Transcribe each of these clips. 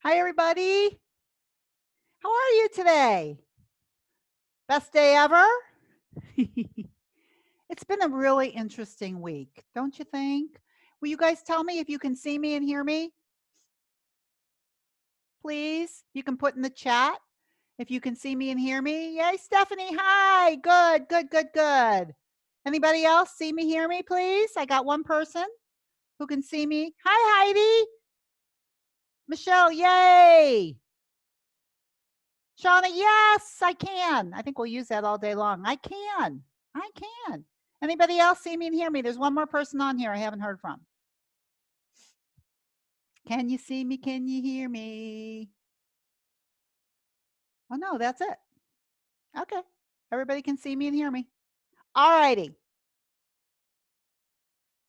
Hi, everybody. How are you today? Best day ever? It's been a really interesting week, don't you think? Will you guys tell me if you can see me and hear me? Please? You can put in the chat if you can see me and hear me. Yay, Stephanie. Hi. Good, good, good, good. Anybody else see me, hear me, please? I got one person who can see me. Hi, Heidi. Michelle, yay. Shauna, yes, I can. I think we'll use that all day long. I can. I can. Anybody else see me and hear me? There's one more person on here I haven't heard from. Can you see me? Can you hear me? Oh, no, that's it. Okay. Everybody can see me and hear me. All righty.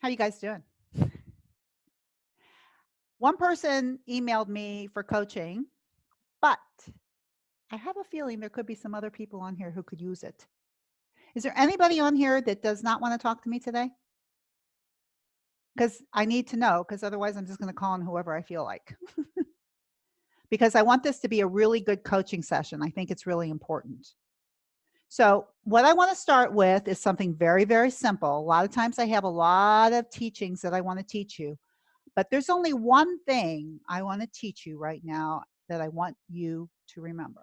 How you guys doing? One person emailed me for coaching, but I have a feeling there could be some other people on here who could use it. Is there anybody on here that does not want to talk to me today? Because I need to know, because otherwise I'm just going to call on whoever I feel like. Because I want this to be a really good coaching session. I think it's really important. So what I want to start with is something very, very simple. A lot of times I have a lot of teachings that I want to teach you, but there's only one thing I want to teach you right now that I want you to remember.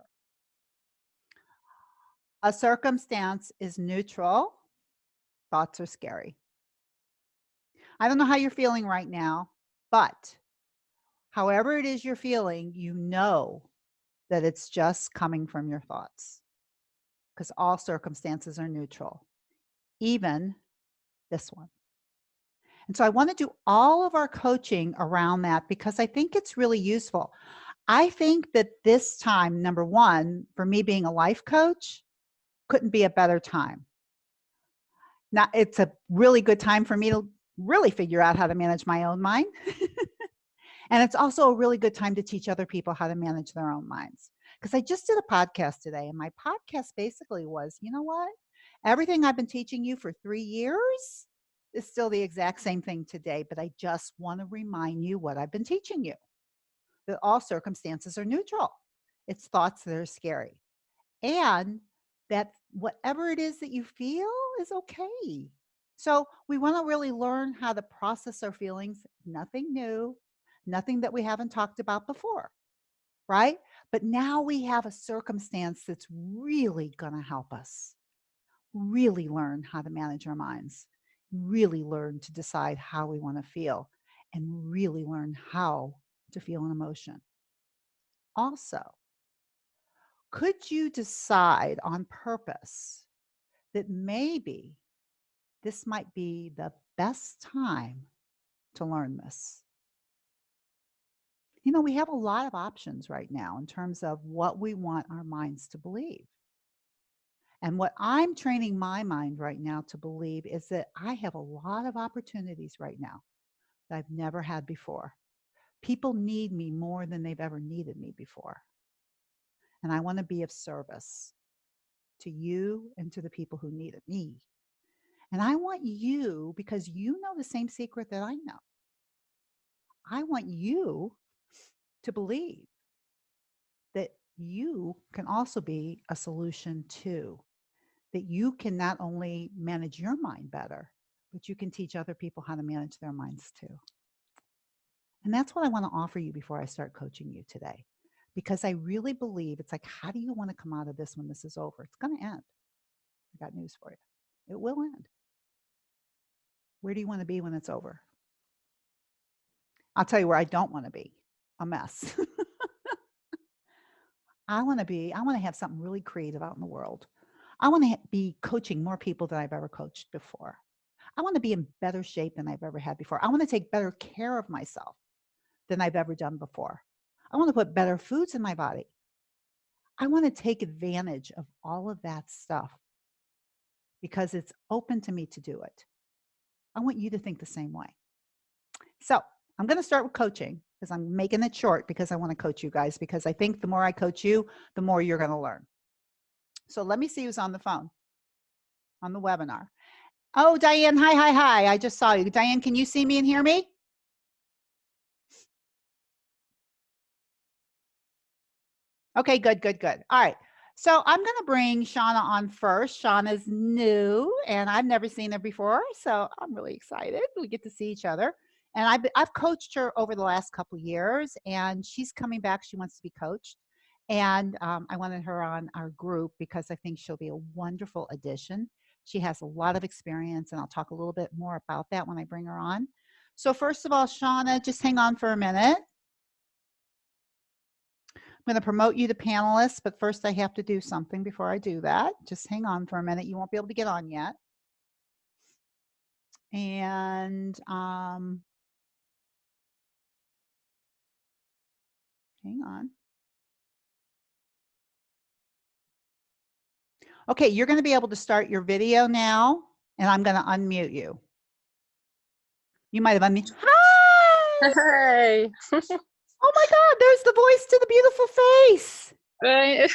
A circumstance is neutral. Thoughts are scary. I don't know how you're feeling right now, but however it is you're feeling, you know that it's just coming from your thoughts, because all circumstances are neutral, even this one. And so I want to do all of our coaching around that because I think it's really useful. I think that this time, number one, for me being a life coach, couldn't be a better time. Now, it's a really good time for me to really figure out how to manage my own mind. And it's also a really good time to teach other people how to manage their own minds. Because I just did a podcast today, and my podcast basically was, you know what? Everything I've been teaching you for 3 years is still the exact same thing today, but I just want to remind you what I've been teaching you, that all circumstances are neutral. It's thoughts that are scary. And that whatever it is that you feel is okay. So we want to really learn how to process our feelings. Nothing new, nothing that we haven't talked about before, right? But now we have a circumstance that's really going to help us really learn how to manage our minds, really learn to decide how we want to feel, and really learn how to feel an emotion. Also, could you decide on purpose that maybe this might be the best time to learn this? You know, we have a lot of options right now in terms of what we want our minds to believe. And what I'm training my mind right now to believe is that I have a lot of opportunities right now that I've never had before. People need me more than they've ever needed me before. And I want to be of service to you and to the people who needed me. And I want you, because you know the same secret that I know, I want you to believe that you can also be a solution too, that you can not only manage your mind better, but you can teach other people how to manage their minds too. And that's what I want to offer you before I start coaching you today, because I really believe it's like, how do you want to come out of this when this is over? It's going to end. I got news for you. It will end. Where do you want to be when it's over? I'll tell you where I don't want to be, a mess. I want to have something really creative out in the world. I want to be coaching more people than I've ever coached before. I want to be in better shape than I've ever had before. I want to take better care of myself than I've ever done before. I want to put better foods in my body. I want to take advantage of all of that stuff because it's open to me to do it. I want you to think the same way. So I'm going to start with coaching because I'm making it short because I want to coach you guys, because I think the more I coach you, the more you're going to learn. So let me see who's on the phone on the webinar. Oh, Diane. Hi, hi, hi. I just saw you. Diane, can you see me and hear me? Okay, good, good, good. All right. So I'm going to bring Shauna on first. Shauna's new and I've never seen her before. So I'm really excited. We get to see each other. And I've coached her over the last couple of years and she's coming back. She wants to be coached. And I wanted her on our group because I think she'll be a wonderful addition. She has a lot of experience and I'll talk a little bit more about that when I bring her on. So first of all, Shauna, just hang on for a minute. I'm going to promote you to panelist, but first I have to do something before I do that. Just hang on for a minute. You won't be able to get on yet. And hang on. Okay, you're going to be able to start your video now, and I'm going to unmute you. You might have unmuted. Hi! Hey. Oh my God, there's the voice to the beautiful face. Right.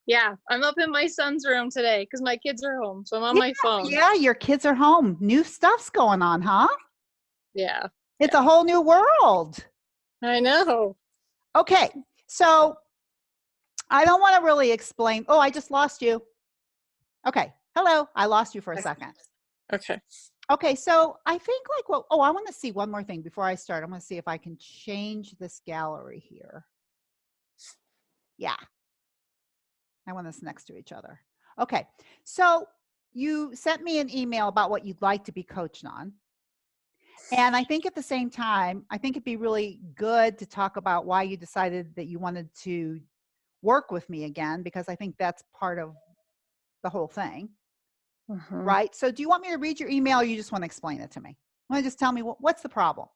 Yeah, I'm up in my son's room today because my kids are home, so I'm on my phone. Yeah, your kids are home. New stuff's going on, huh? Yeah. It's a whole new world. I know. Okay, so I don't want to really explain. Oh, I just lost you. Okay, hello. I lost you for a second. Okay. Okay, so I think like, well, oh, I want to see one more thing before I start. I'm going to see if I can change this gallery here. Yeah. I want us next to each other. Okay, so you sent me an email about what you'd like to be coached on. And I think at the same time, I think it'd be really good to talk about why you decided that you wanted to work with me again, because I think that's part of the whole thing. Right? So do you want me to read your email or you just want to explain it to me? Want to just tell me what's the problem?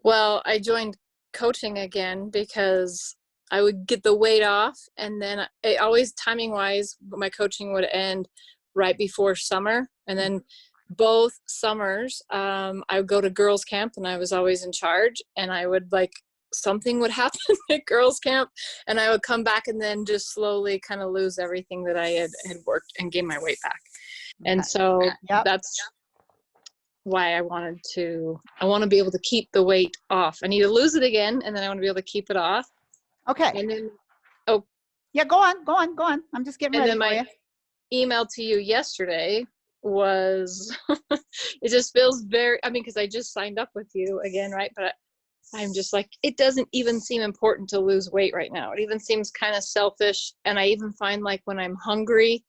Well, I joined coaching again because I would get the weight off, and then it always, timing wise, my coaching would end right before summer. And then both summers, I would go to girls camp and I was always in charge, and I would something would happen at girls camp and I would come back and then just slowly kind of lose everything that I had worked and gain my weight back. And so that's why I want to be able to keep the weight off. I need to lose it again, and then I want to be able to keep it off. Okay. And then, yeah, go on. I'm just getting ready for you. And then my email to you yesterday was, it just feels very, because I just signed up with you again, right? But I'm just like, it doesn't even seem important to lose weight right now. It even seems kind of selfish. And I even find when I'm hungry,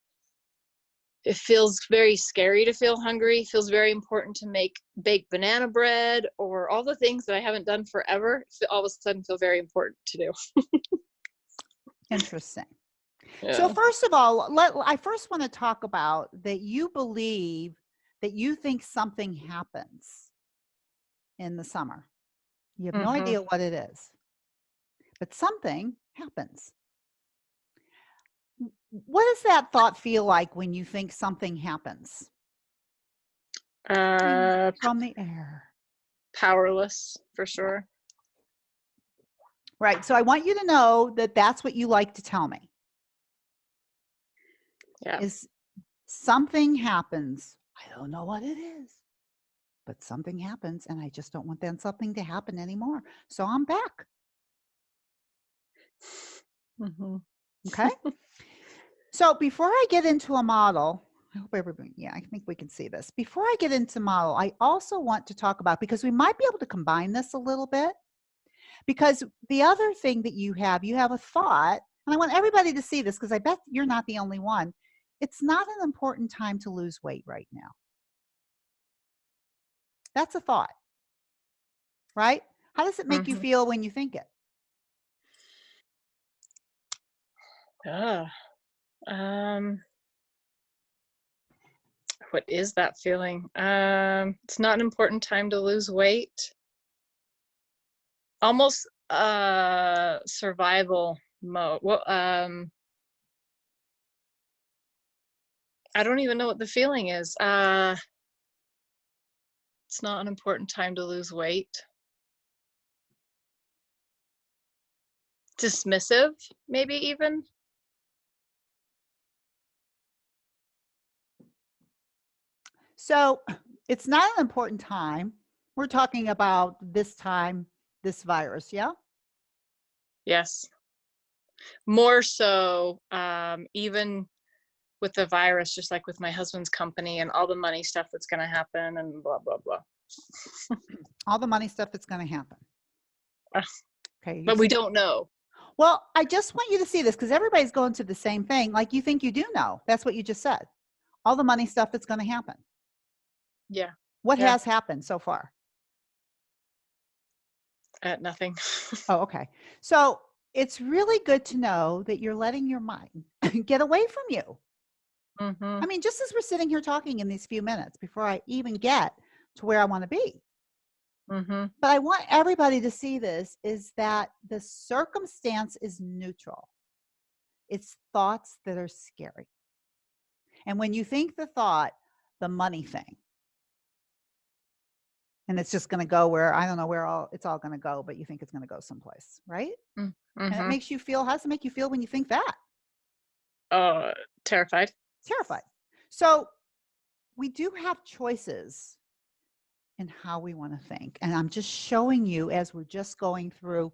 it feels very scary to feel hungry. It feels very important to make baked banana bread or all the things that I haven't done forever. All of a sudden feel very important to do. Interesting. Yeah. So first of all, I first want to talk about that you believe that you think something happens in the summer. You have no idea what it is, but something happens. What does that thought feel like when you think something happens? From the air. Powerless, for sure. Right. So I want you to know that that's what you like to tell me. Yeah. Is something happens. I don't know what it is, but something happens and I just don't want that something to happen anymore. So I'm back. Okay. So before I get into a model, I hope everybody, I think we can see this. Before I get into model, I also want to talk about, because we might be able to combine this a little bit, because the other thing that you have a thought, and I want everybody to see this because I bet you're not the only one. It's not an important time to lose weight right now. That's a thought, right? How does it make you feel when you think it? What is that feeling? It's not an important time to lose weight. Almost survival mode. Well, I don't even know what the feeling is. It's not an important time to lose weight. Dismissive, maybe even. So it's not an important time. We're talking about this time, this virus, yeah? Yes. More so, even with the virus, just like with my husband's company and all the money stuff that's going to happen and blah, blah, blah. All the money stuff that's going to happen. Uh, Okay. But we don't know. Well, I just want you to see this because everybody's going to the same thing. Like you think you do know. That's what you just said. All the money stuff that's going to happen. Yeah. What Yeah. has happened so far? Nothing. Oh, okay. So it's really good to know that you're letting your mind get away from you. Mm-hmm. I mean, just as we're sitting here talking in these few minutes before I even get to where I want to be. Mm-hmm. But I want everybody to see this is that the circumstance is neutral. It's thoughts that are scary. And when you think the thought, the money thing, and it's just going to go where, I don't know where it's all going to go, but you think it's going to go someplace, right? Mm-hmm. And it makes you feel, how does it make you feel when you think that? Terrified. Terrified. So we do have choices in how we want to think. And I'm just showing you as we're just going through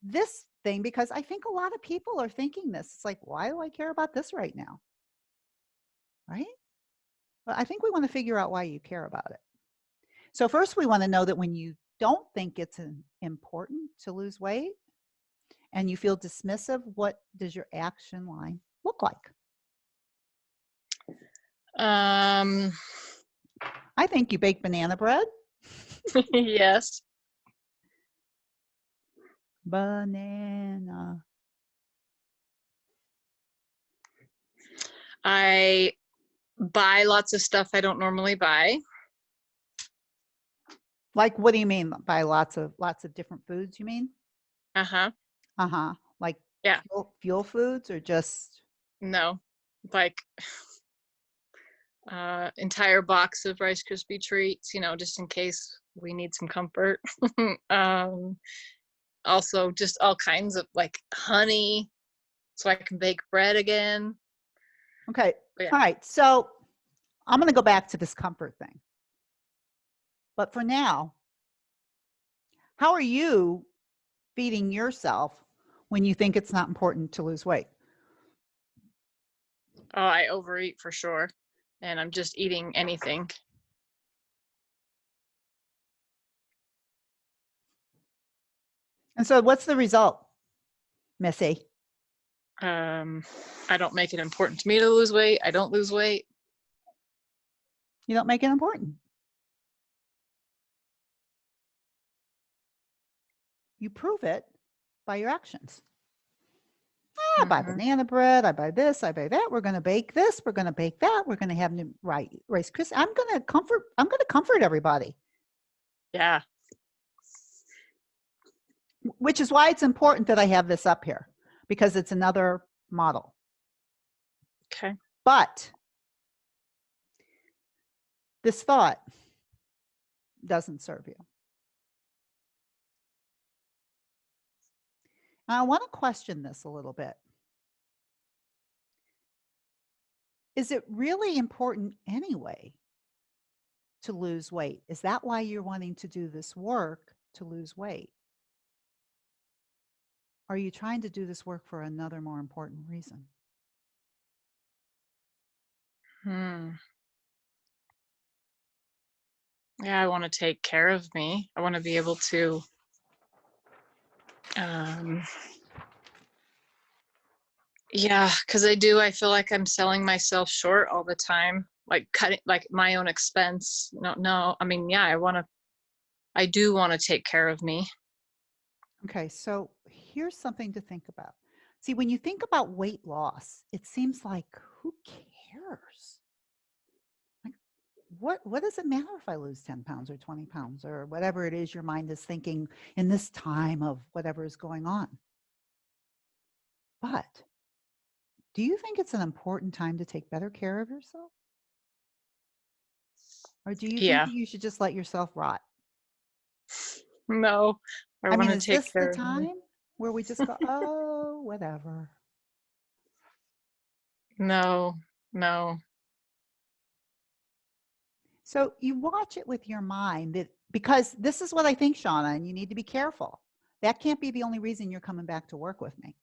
this thing, because I think a lot of people are thinking this. It's like, why do I care about this right now? Right? But I think we want to figure out why you care about it. So first we want to know that when you don't think it's important to lose weight and you feel dismissive, what does your action line look like? I think you bake banana bread. Yes. Banana. I buy lots of stuff I don't normally buy. Like, what do you mean by lots of different foods, you mean? Uh-huh. Uh-huh. Like Yeah. fuel foods or just? No. Like entire box of Rice Krispie treats, just in case we need some comfort. Also just all kinds of like honey so I can bake bread again. Okay. Yeah. All right. So I'm going to go back to this comfort thing. But for now, how are you feeding yourself when you think it's not important to lose weight? Oh, I overeat for sure. And I'm just eating anything. And so what's the result, Missy? I don't make it important to me to lose weight. I don't lose weight. You don't make it important. You prove it by your actions. I buy banana bread. I buy this. I buy that. We're going to bake this. We're going to bake that. We're going to have new Rice Krispies. I'm going to comfort everybody. Yeah. Which is why it's important that I have this up here, because it's another model. Okay. But this thought doesn't serve you. I want to question this a little bit. Is it really important anyway to lose weight? Is that why you're wanting to do this work to lose weight? Are you trying to do this work for another more important reason? Yeah, I want to take care of me. I want to be able to yeah, because I feel like I'm selling myself short all the time, like cutting like my own expense. No, I mean, yeah, I do want to take care of me. Okay, so here's something to think about. See, when you think about weight loss, it seems like, who cares? Like, what does it matter if I lose 10 pounds or 20 pounds or whatever it is your mind is thinking in this time of whatever is going on? But do you think it's an important time to take better care of yourself? Or do you think Yeah. that you should just let yourself rot? No, I I want mean, to is take this the care of me. time where we just go, oh, whatever? No. So you watch it with your mind, that because this is what I think, Shauna, and you need to be careful. That can't be the only reason you're coming back to work with me.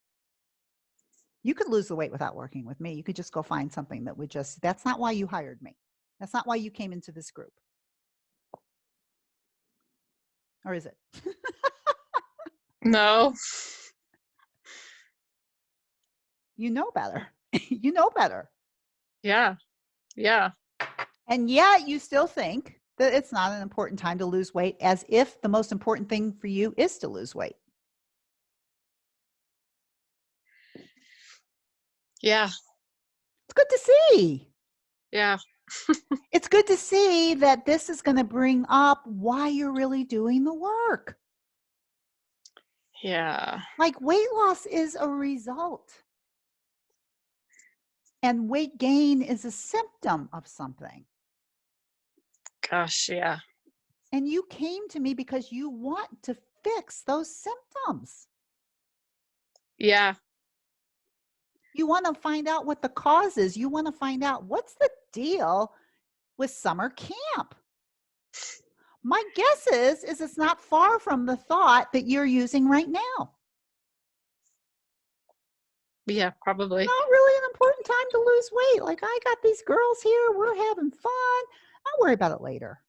You could lose the weight without working with me. You could just go find something that would just, that's not why you hired me. That's not why you came into this group. Or is it? No. You know better. You know better. Yeah. Yeah. And yet you still think that it's not an important time to lose weight, as if the most important thing for you is to lose weight. Yeah. It's good to see. Yeah. It's good to see that this is going to bring up why you're really doing the work. Yeah. Like, weight loss is a result, and weight gain is a symptom of something. Gosh, yeah. And you came to me because you want to fix those symptoms. Yeah. You want to find out what the cause is. You want to find out what's the deal with summer camp. My guess is it's not far from the thought that you're using right now. Yeah, probably. Not really an important time to lose weight. Like, I got these girls here, we're having fun. I'll worry about it later.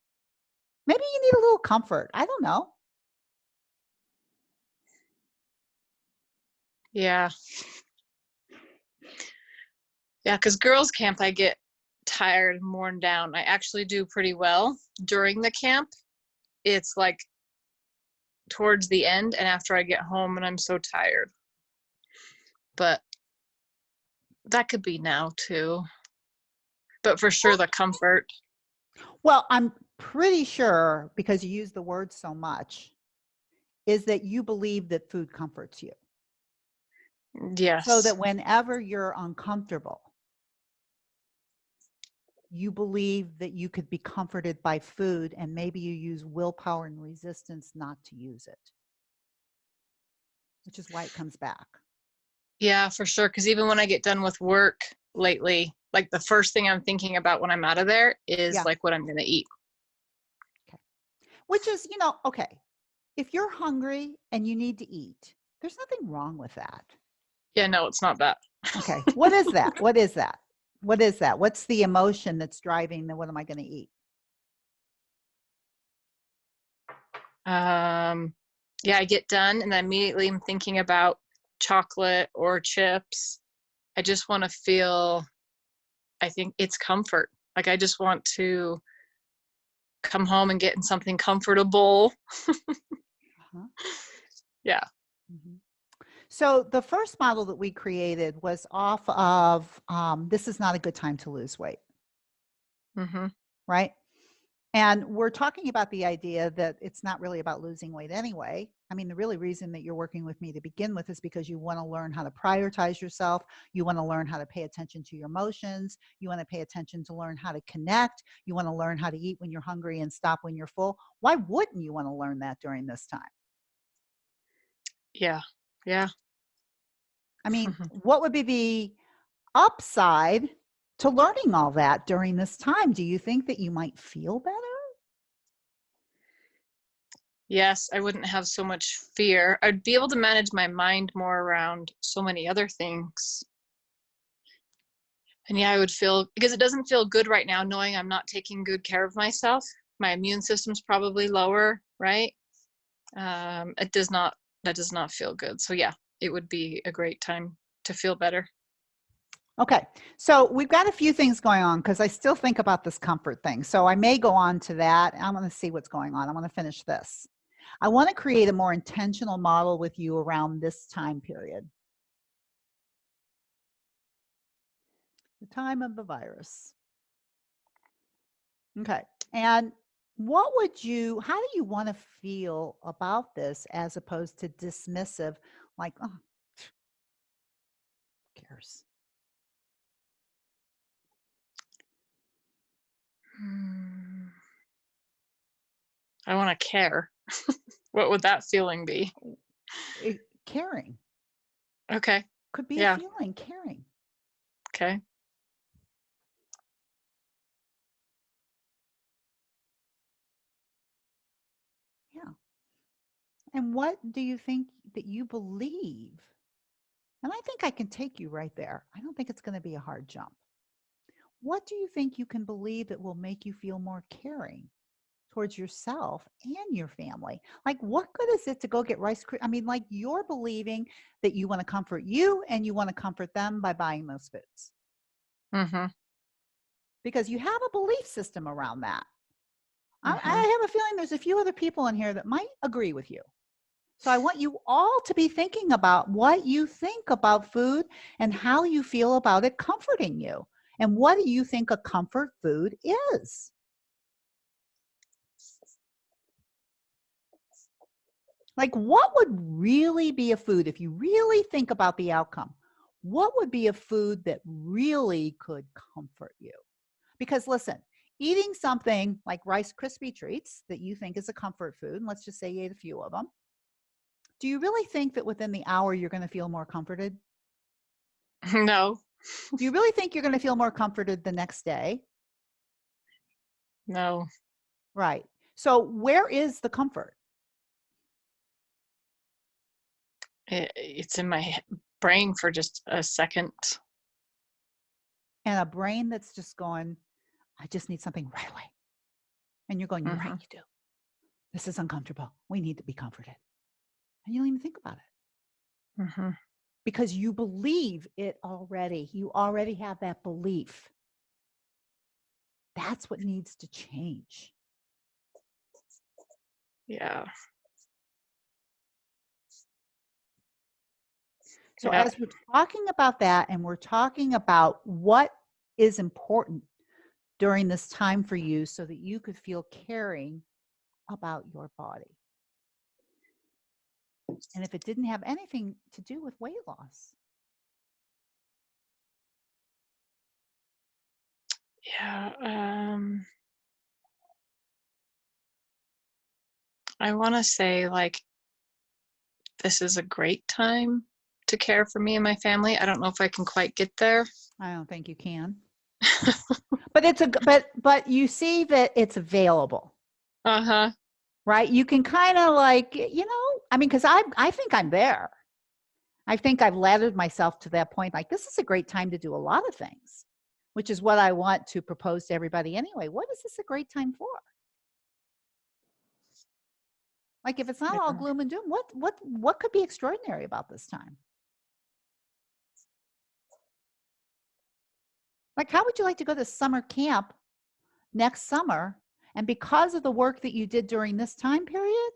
Maybe you need a little comfort. I don't know. Yeah. Yeah, because girls' camp, I get tired and worn down. I actually do pretty well during the camp. It's like towards the end and after I get home and I'm so tired. But that could be now too. But for sure, the comfort. Well, I'm pretty sure, because you use the word so much, is that you believe that food comforts you. So that Yes. whenever you're uncomfortable, you believe that you could be comforted by food, and maybe you use willpower and resistance not to use it, which is why it comes back. Yeah, for sure. Because even when I get done with work lately, like the first thing I'm thinking about when I'm out of there is Yeah. like what I'm going to eat. Okay. Which is, okay. If you're hungry and you need to eat, there's nothing wrong with that. Yeah, no, it's not that. Okay. What is that? What is that? What is that? What's the emotion that's driving the what am I going to eat? Yeah, I get done and then immediately I'm thinking about chocolate or chips. I just want to feel, I think it's comfort. Like I just want to come home and get in something comfortable. Uh-huh. Yeah. Mhm. So the first model that we created was off of this is not a good time to lose weight, Mm-hmm. right? And we're talking about the idea that it's not really about losing weight anyway. I mean, the really reason that you're working with me to begin with is because you want to learn how to prioritize yourself. You want to learn how to pay attention to your emotions. You want to pay attention to learn how to connect. You want to learn how to eat when you're hungry and stop when you're full. Why wouldn't you want to learn that during this time? Yeah. Yeah. I mean, what would be the upside to learning all that during this time? Do you think that you might feel better? Yes, I wouldn't have so much fear. I'd be able to manage my mind more around so many other things. And yeah, I would feel, because it doesn't feel good right now knowing I'm not taking good care of myself. My immune system's probably lower, right? It does not, that does not feel good. So yeah, it would be a great time to feel better. Okay, so we've got a few things going on because I still think about this comfort thing. So I may go on to that. I'm going to see what's going on. I want to finish this. I want to create a more intentional model with you around this time period, the time of the virus. Okay, and how do you want to feel about this as opposed to dismissive, like, oh, who cares? I want to care. What would that feeling be? Caring Okay. could be a Yeah. feeling, caring. Okay. Yeah. And what do you think that you believe And I think I can take you right there. I don't think it's going to be a hard jump. What do you think you can believe that will make you feel more caring towards yourself and your family? Like, what good is it to go get I mean, like, you're believing that you want to comfort you and you want to comfort them by buying those foods Mm-hmm. because you have a belief system around that. Mm-hmm. I have a feeling there's a few other people in here that might agree with you. So I want you all to be thinking about what you think about food and how you feel about it comforting you. And what do you think a comfort food is? Like, what would really be a food if you really think about the outcome? What would be a food that really could comfort you? Because listen, eating something like Rice Krispie treats that you think is a comfort food, and let's just say you ate a few of them, do you really think that within the hour you're going to feel more comforted? No, Do you really think you're going to feel more comforted the next day? no. Right. So, where is the comfort? It's in my brain for just a second. And a brain that's just going, I just need something right away. And you're going, you're right, Mm-hmm. you do. This is uncomfortable. We need to be comforted. And you don't even think about it Mm-hmm. because you believe it already. You already have that belief. That's what needs to change. Yeah. So, Yeah. as we're talking about that and we're talking about what is important during this time for you so that you could feel caring about your body. And if it didn't have anything to do with weight loss. Yeah. I want to say like this is a great time to care for me and my family. I don't know if I can quite get there. I don't think you can. But but you see that it's available, Uh-huh. right? You can kind of like, I mean, because I think I'm there. I think I've laddered myself to that point. Like, this is a great time to do a lot of things, which is what I want to propose to everybody anyway. What is this a great time for? Like, if it's not all Yeah. gloom and doom, what could be extraordinary about this time? Like, how would you like to go to summer camp next summer? And because of the work that you did during this time period,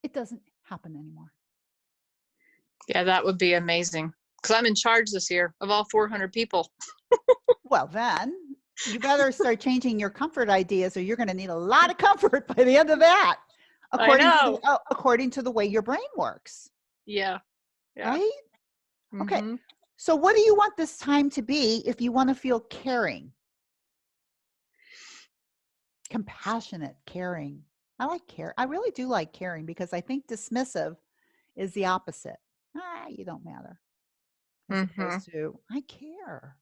it doesn't happen anymore. Yeah, that would be amazing. Because I'm in charge this year of all 400 people. Well, then you better start changing your comfort ideas or you're going to need a lot of comfort by the end of that, I know. according to the way your brain works, Yeah. Yeah. right? Okay. Mm-hmm. So what do you want this time to be if you want to feel caring, compassionate, caring? I like care. I really do like caring because I think dismissive is the opposite. You don't matter. As Mm-hmm. opposed to, I care.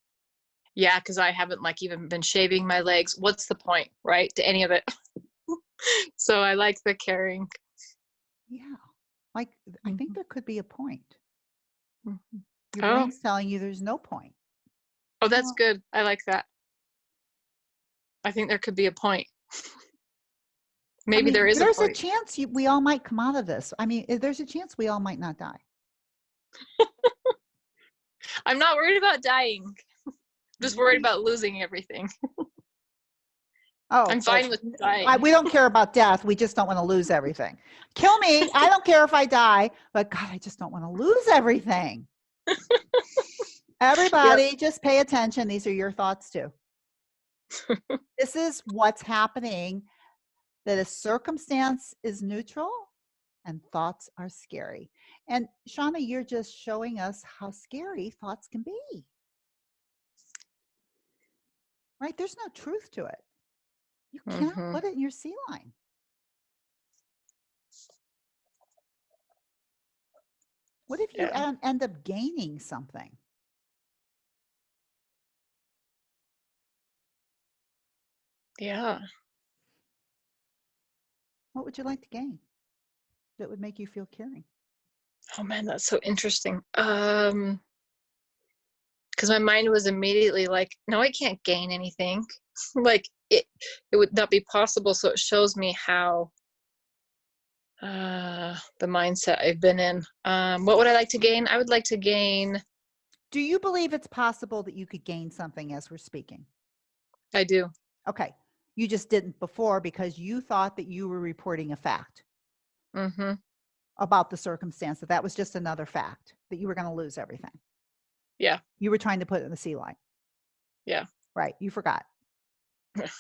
Yeah, because I haven't like even been shaving my legs. What's the point, right? To any of it. So I like the caring. Yeah. Like, I think Mm-hmm. there could be a point. Mm-hmm. Your Oh, brain's telling you there's no point. oh, that's Well, good. I like that. I think there could be a point. I Maybe there mean, is a there's a point. chance we all might come out of this. I mean, there's a chance we all might not die. I'm not worried about dying. I'm just worried Right. about losing everything. Oh, I'm but fine with dying. we don't care about death. We just don't want to lose everything. Kill me. I don't care if I die, but God, I just don't want to lose everything. Yep. Everybody, just pay attention. These are your thoughts too. This is what's happening, that a circumstance is neutral and thoughts are scary. And Shauna, you're just showing us how scary thoughts can be, right? There's no truth to it. You cannot Mm-hmm. put it in your sea line. What if you Yeah. end up gaining something? Yeah. What would you like to gain that would make you feel caring? Oh man, that's so interesting. Because my mind was immediately like, no, I can't gain anything. Like it would not be possible. So it shows me how the mindset I've been in. What would I like to gain? I would like to gain. Do you believe it's possible that you could gain something as we're speaking? I do. Okay. You just didn't before because you thought that you were reporting a fact Mm-hmm. about the circumstance, that was just another fact, that you were going to lose everything. Yeah. You were trying to put it in the sea line. Yeah. Right. You forgot.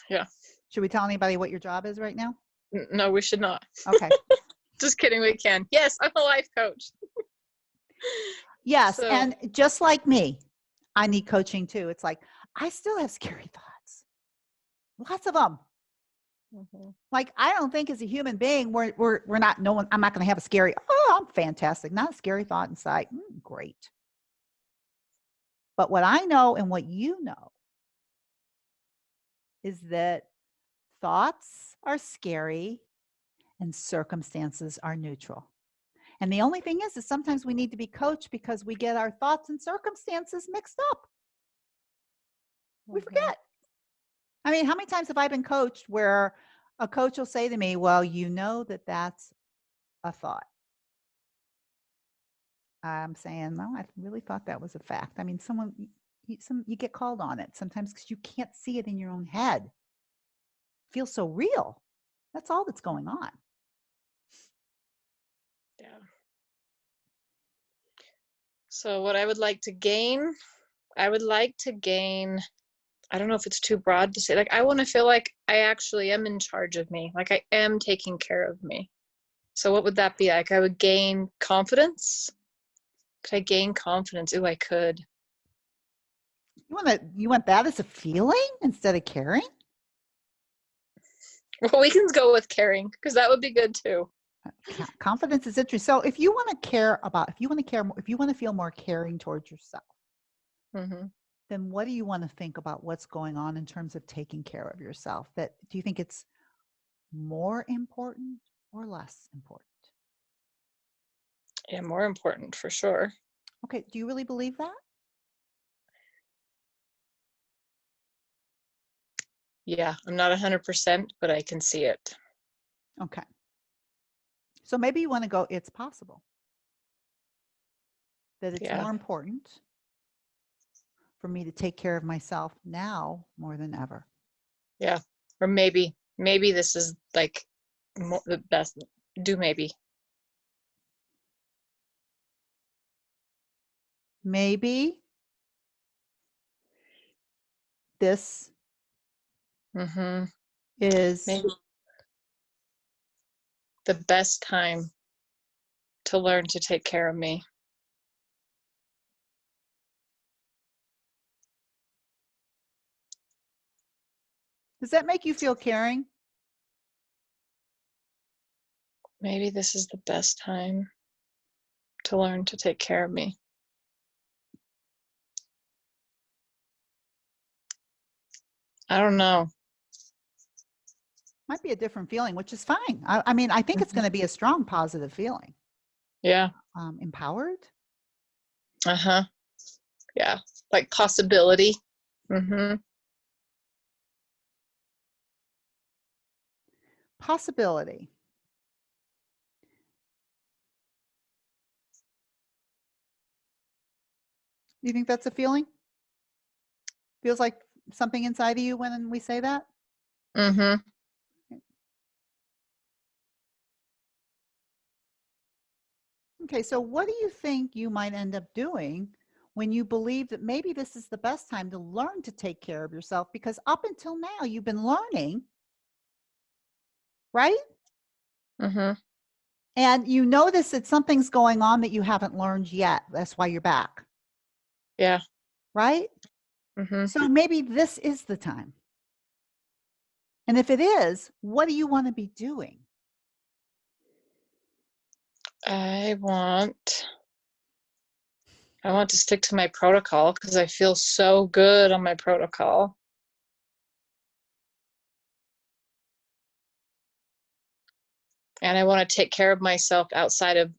Yeah. Should we tell anybody what your job is right now? No, we should not. Okay. Just kidding. We can. Yes, I'm a life coach. Yes. So, And just like me, I need coaching too. It's like, I still have scary thoughts. Lots of them. mhm. Like, I don't think as a human being, we're not, no one, I'm not going to have a scary, oh, I'm fantastic. Not a scary thought inside. Great. But what I know and what you know is that thoughts are scary and circumstances are neutral. And the only thing is sometimes we need to be coached because we get our thoughts and circumstances mixed up. We Mhm. forget. I mean, how many times have I been coached where a coach will say to me, well, you know that that's a thought. I'm saying, no, I really thought that was a fact. I mean, you get called on it sometimes because you can't see it in your own head. It feels so real. That's all that's going on. Yeah. So what I would like to gain, I would like to gain, I don't know if it's too broad to say, like, I want to feel like I actually am in charge of me, like I am taking care of me. So what would that be like? I would gain confidence. Could I gain confidence? Ooh, I could. You want that as a feeling instead of caring? Well, we can go with caring because that would be good too. Confidence is interesting. So if you want to care about, if you want to care more, if you want to feel more caring towards yourself, Mm-hmm. then what do you want to think about what's going on in terms of taking care of yourself? That do you think it's more important or less important? Yeah, more important for sure. Okay, do you really believe that? Yeah, I'm not 100%, but I can see it. Okay. So maybe you want to go, it's possible that it's Yeah, more important for me to take care of myself now more than ever. yeah. Or maybe this is like more, the best. Do maybe. Maybe this Mm-hmm. is, Maybe the best time to learn to take care of me. does that make you feel caring? Maybe this is the best time to learn to take care of me. I don't know. Might be a different feeling, which is fine. I mean, I think it's going to be a strong positive feeling. Yeah. Empowered. Uh-huh. Yeah. Like possibility. Mm-hmm. Possibility. Do you think that's a feeling? Feels like something inside of you when we say that? Mm-hmm. Okay, so what do you think you might end up doing when you believe that maybe this is the best time to learn to take care of yourself? Because up until now, you've been learning, right? Mm-hmm. And you notice that something's going on that you haven't learned yet. That's why you're back, Yeah. right? Mm-hmm. So maybe this is the time. And if it is, what do you want to be doing? I want to stick to my protocol because I feel so good on my protocol. And I want to take care of myself outside of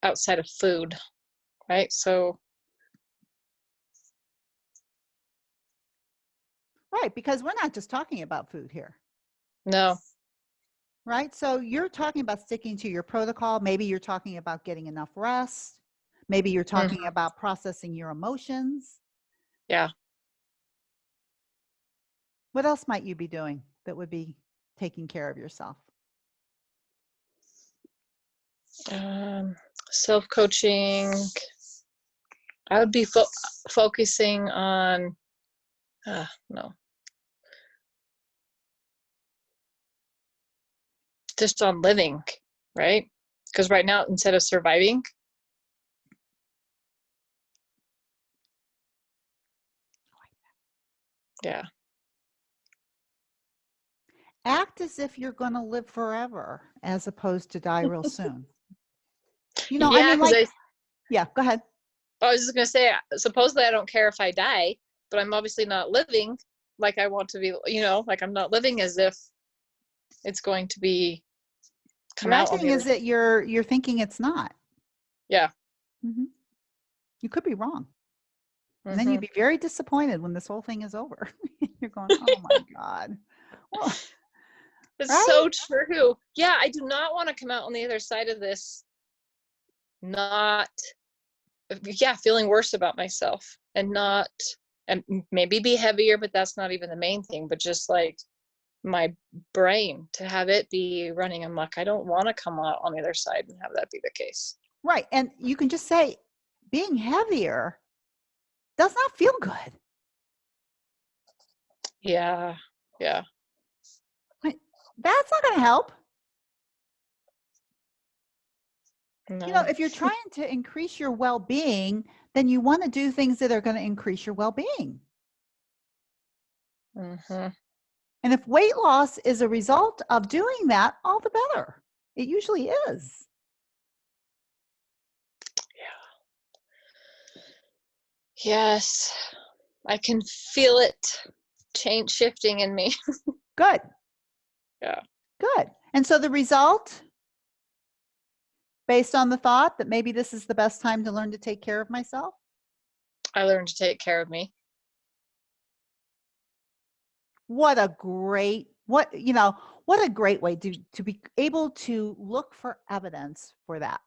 outside of food, right? So, Right, because we're not just talking about food here, no. right? So you're talking about sticking to your protocol. Maybe you're talking about getting enough rest. Maybe you're talking Mhm. about processing your emotions. Yeah. What else might you be doing that would be taking care of yourself? Um, Self-coaching. I would be focusing on, no, just on living, right? Because right now, instead of surviving, yeah. Act as if you're going to live forever as opposed to die real soon. I Yeah, mean, because like, yeah, go ahead. I was just gonna say, supposedly I don't care if I die, but I'm obviously not living like I want to be. Like I'm not living as if it's going to be come You're out on the acting other. as that you're thinking it's not. Yeah. Hmm. You could be wrong. And then you'd Hmm. be very disappointed when this whole thing is over. You're going, oh my God. Well, It's right? so true. Yeah, I do not want to come out on the other side of this not, yeah, feeling worse about myself and not, and maybe be heavier, but that's not even the main thing, but just like my brain to have it be running amok. I don't want to come out on the other side and have that be the case. Right. And you can just say, being heavier does not feel good. Yeah. Yeah. Like, that's not going to help. No. If you're trying to increase your well-being, then you want to do things that are going to increase your well-being. Hmm. And if weight loss is a result of doing that, all the better. It usually is. Yes. I can feel it shifting in me. Good. Yeah. Good. And so the result, based on the thought that maybe this is the best time to learn to take care of myself. I learned to take care of me. What a great what a great way to be able to look for evidence for that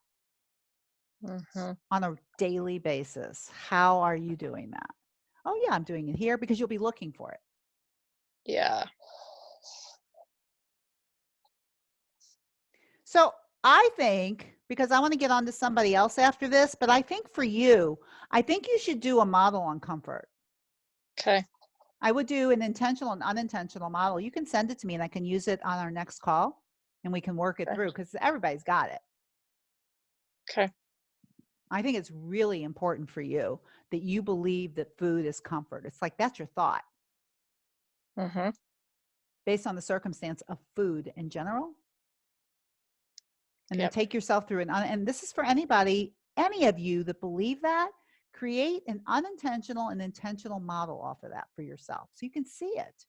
Hmm. on a daily basis. How are you doing that? Oh yeah, I'm doing it here, because you'll be looking for it. Yeah. So I think, because I want to get on to somebody else after this, but I think for you, I think you should do a model on comfort. Okay. I would do an intentional and unintentional model. You can send it to me and I can use it on our next call and we can work it Okay. through, because everybody's got it. Okay. I think it's really important for you that you believe that food is comfort. It's like that's your thought Hmm. based on the circumstance of food in general. And then Yep. take yourself through and this is for anybody, any of you that believe that, create an unintentional and intentional model off of that for yourself so you can see it.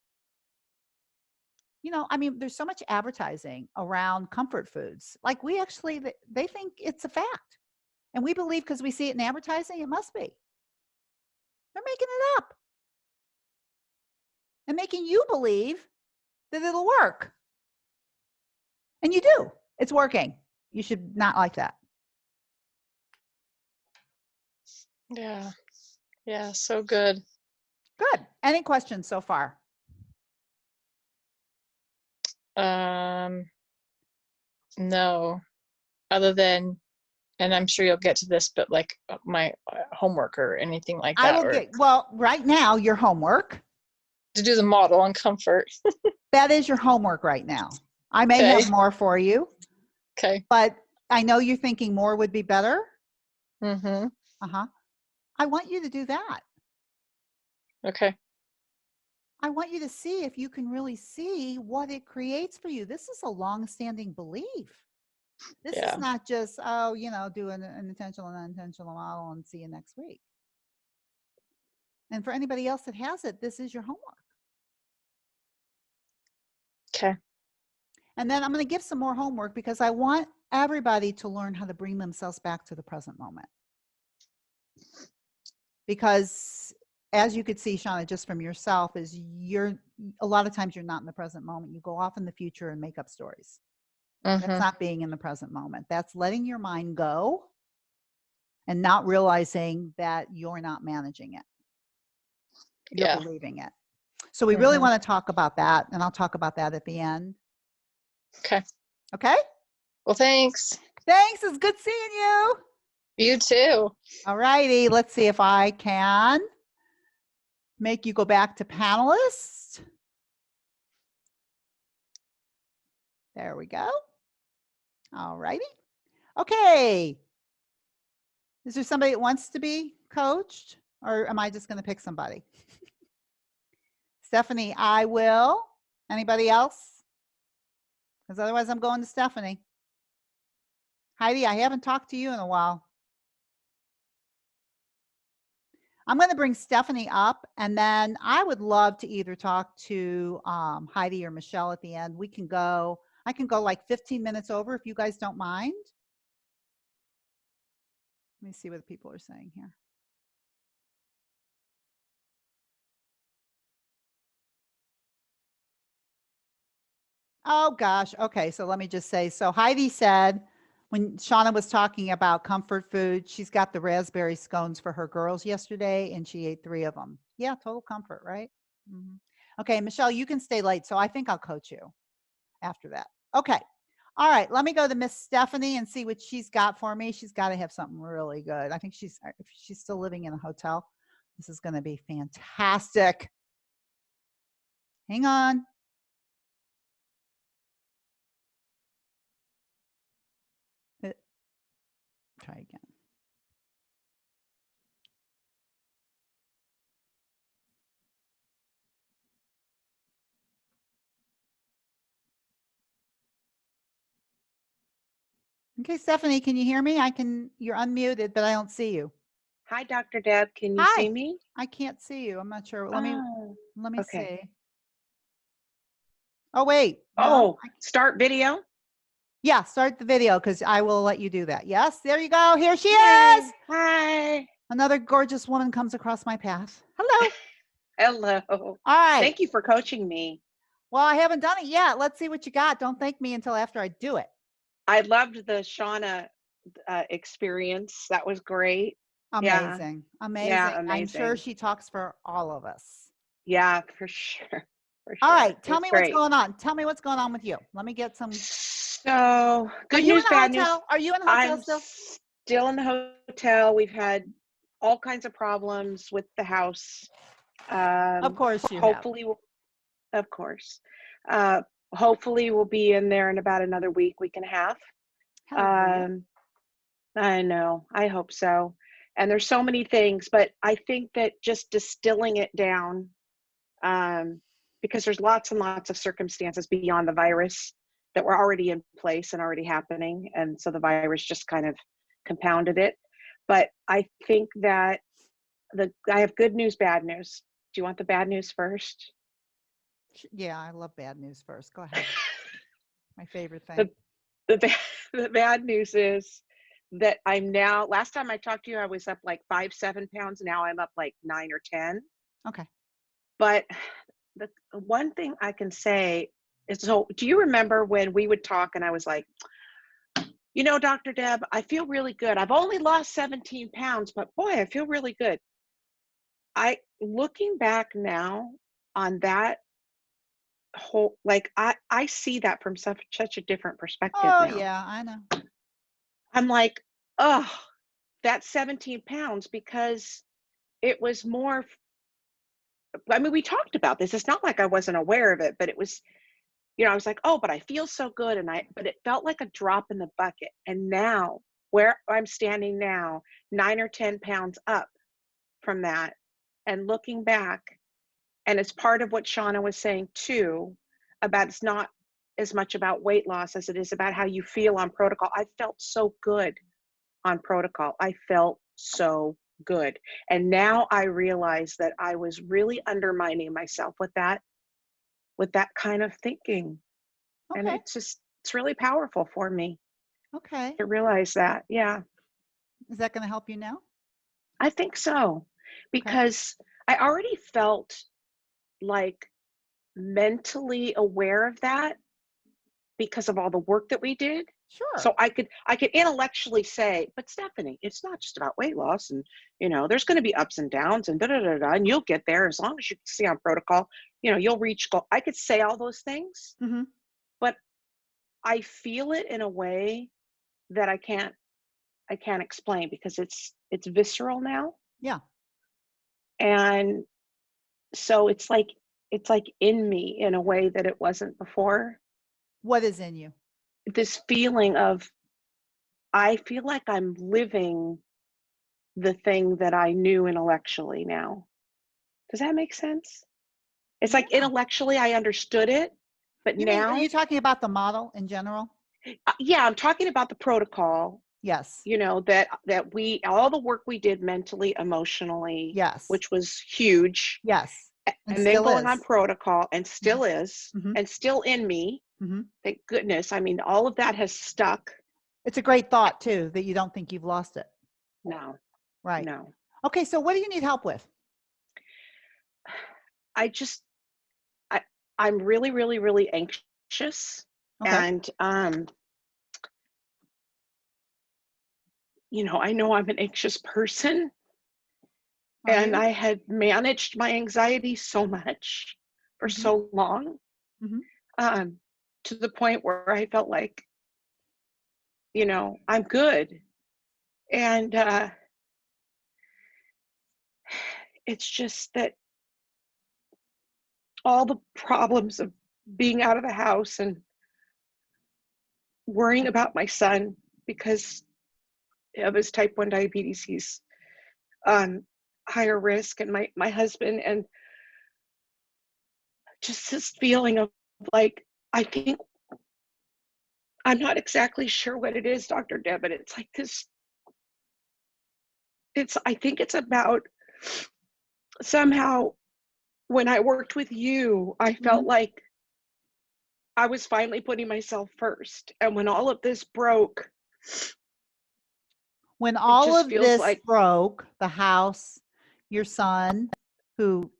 I mean, there's so much advertising around comfort foods. Like we actually, they think it's a fact. And we believe because we see it in advertising, it must be. They're making it up and making you believe that it'll work. And you do. It's working. You should not like that. Yeah. Yeah. So good. Good. Any questions so far? No, other than, and I'm sure you'll get to this, but like my homework or anything like I that, will or get, well, right now, your homework, to do the model on comfort. that is your homework right now. I may Okay. have more for you, Okay. but I know you're thinking more would be better. Mm-hmm. Uh-huh. I want you to do that. Okay. I want you to see if you can really see what it creates for you. This is a long-standing belief. This is Yeah. not just, do an intentional and unintentional model and see you next week. And for anybody else that has it, this is your homework. Okay. And then I'm going to give some more homework because I want everybody to learn how to bring themselves back to the present moment. Because as you could see, Shauna, just from yourself, is a lot of times you're not in the present moment. You go off in the future and make up stories. That's not being in the present moment. That's letting your mind go and not realizing that you're not managing it. You're believing it. So we really want to talk about that, and I'll talk about that at the end. Okay. Okay? Well, thanks. Thanks. It's good seeing you. You too. All righty. Let's see if I can make you go back to panelists. There we go. All righty. Okay. Is there somebody that wants to be coached, or am I just going to pick somebody? Stephanie, I will. Anybody else? Because otherwise I'm going to Stephanie. Heidi, I haven't talked to you in a while. I'm going to bring Stephanie up, and then I would love to either talk to Heidi or Michelle at the end. I can go like 15 minutes over if you guys don't mind. Let me see what the people are saying here. Oh gosh. Okay. So let me just say, so Heidi said when Shauna was talking about comfort food, she's got the raspberry scones for her girls yesterday and she ate 3 of them. Yeah. Total comfort, right? Okay. Michelle, you can stay late. So I think I'll coach you after that. Okay. All right. Let me go to Miss Stephanie and see what she's got for me. She's got to have something really good. I think if she's still living in a hotel, this is going to be fantastic. Hang on. Try again. Okay, Stephanie, can you hear me? You're unmuted, but I don't see you. Hi, Dr. Deb. Can you see me? I can't see you. I'm not sure. Let me okay. see. Oh, wait. No, start video. Yeah, start the video because I will let you do that. Yes, there you go. Here she is. Hi. Another gorgeous woman comes across my path. Hello. Hello. All right. Thank you for coaching me. Well, I haven't done it yet. Let's see what you got. Don't thank me until after I do it. I loved the Shauna experience. That was great. Amazing. Yeah. Amazing. Yeah, amazing. I'm sure she talks for all of us. Yeah, for sure. All right. Tell me what's going on. Tell me what's going on with you. Let me get some. So, good news, bad news. Are you in a hotel still? Still in the hotel. We've had all kinds of problems with the house. Of course you hopefully have. Of course. Hopefully we'll be in there in about another week and a half. I know. I hope so. And there's so many things, but I think that just distilling it down, because there's lots and lots of circumstances beyond the virus that were already in place and already happening. And so the virus just kind of compounded it. But I think that I have good news, bad news. Do you want the bad news first? Yeah, I love bad news first. Go ahead. My favorite thing. The bad news is that I'm now, last time I talked to you, I was up like 5-7 pounds. Now I'm up like 9 or 10. Okay. But the one thing I can say is, so do you remember when we would talk and I was like, you know, Dr. Deb, I feel really good. I've only lost 17 pounds, but boy, I feel really good. Looking back now on that whole, like I see that from such a different perspective now. Yeah, I know. I'm like, oh, that's 17 pounds, because it was more, I mean, we talked about this. It's not like I wasn't aware of it, but it was, you know, I was like, oh, but I feel so good. But it felt like a drop in the bucket. And now where I'm standing now, 9 or 10 pounds up from that, and looking back, and it's part of what Shauna was saying too, about it's not as much about weight loss as it is about how you feel on protocol. I felt so good on protocol. I felt so good. And now I realize that I was really undermining myself with that kind of thinking. Okay. And it's really powerful for me. Okay. to realize that. Yeah, Is that going to help you now? I think so. Okay. Because I already felt like mentally aware of that because of all the work that we did. Sure. So I could intellectually say, but Stephanie, it's not just about weight loss, and there's going to be ups and downs, and da da da da, and you'll get there as long as you stay on protocol. You'll reach goal. I could say all those things, Mm-hmm. but I feel it in a way that I can't explain because it's visceral now, Yeah. and so it's like in me in a way that it wasn't before. What is in you? This feeling of I feel like I'm living the thing that I knew intellectually now. Does that make sense? It's like Yeah. intellectually I understood it, but You mean, are now, you talking about the model in general? yeah, I'm talking about the protocol, Yes. that we, all the work we did mentally, emotionally, Yes. which was huge, Yes. And and then still going is. on protocol and still is, Mm-hmm. and still in me. Mm-hmm. Thank goodness. I mean, all of that has stuck. It's a great thought too, that you don't think you've lost it. No, Right. no. Okay. So what do you need help with? I just, I, I'm really, really, really anxious. Okay. And, I know I'm an anxious person, Are and you? I had managed my anxiety so much for Mm-hmm. so long, Mm-hmm. um, to the point where I felt like, I'm good. And it's just that all the problems of being out of the house and worrying about my son because of his type 1 diabetes, he's higher risk, and my husband, and just this feeling of like, I think I'm not exactly sure what it is, Dr. Deb, but it's like this, I think it's about somehow when I worked with you, I Mm-hmm. felt like I was finally putting myself first. And when all of this broke, When it all just of feels this like, broke, the house, your son, who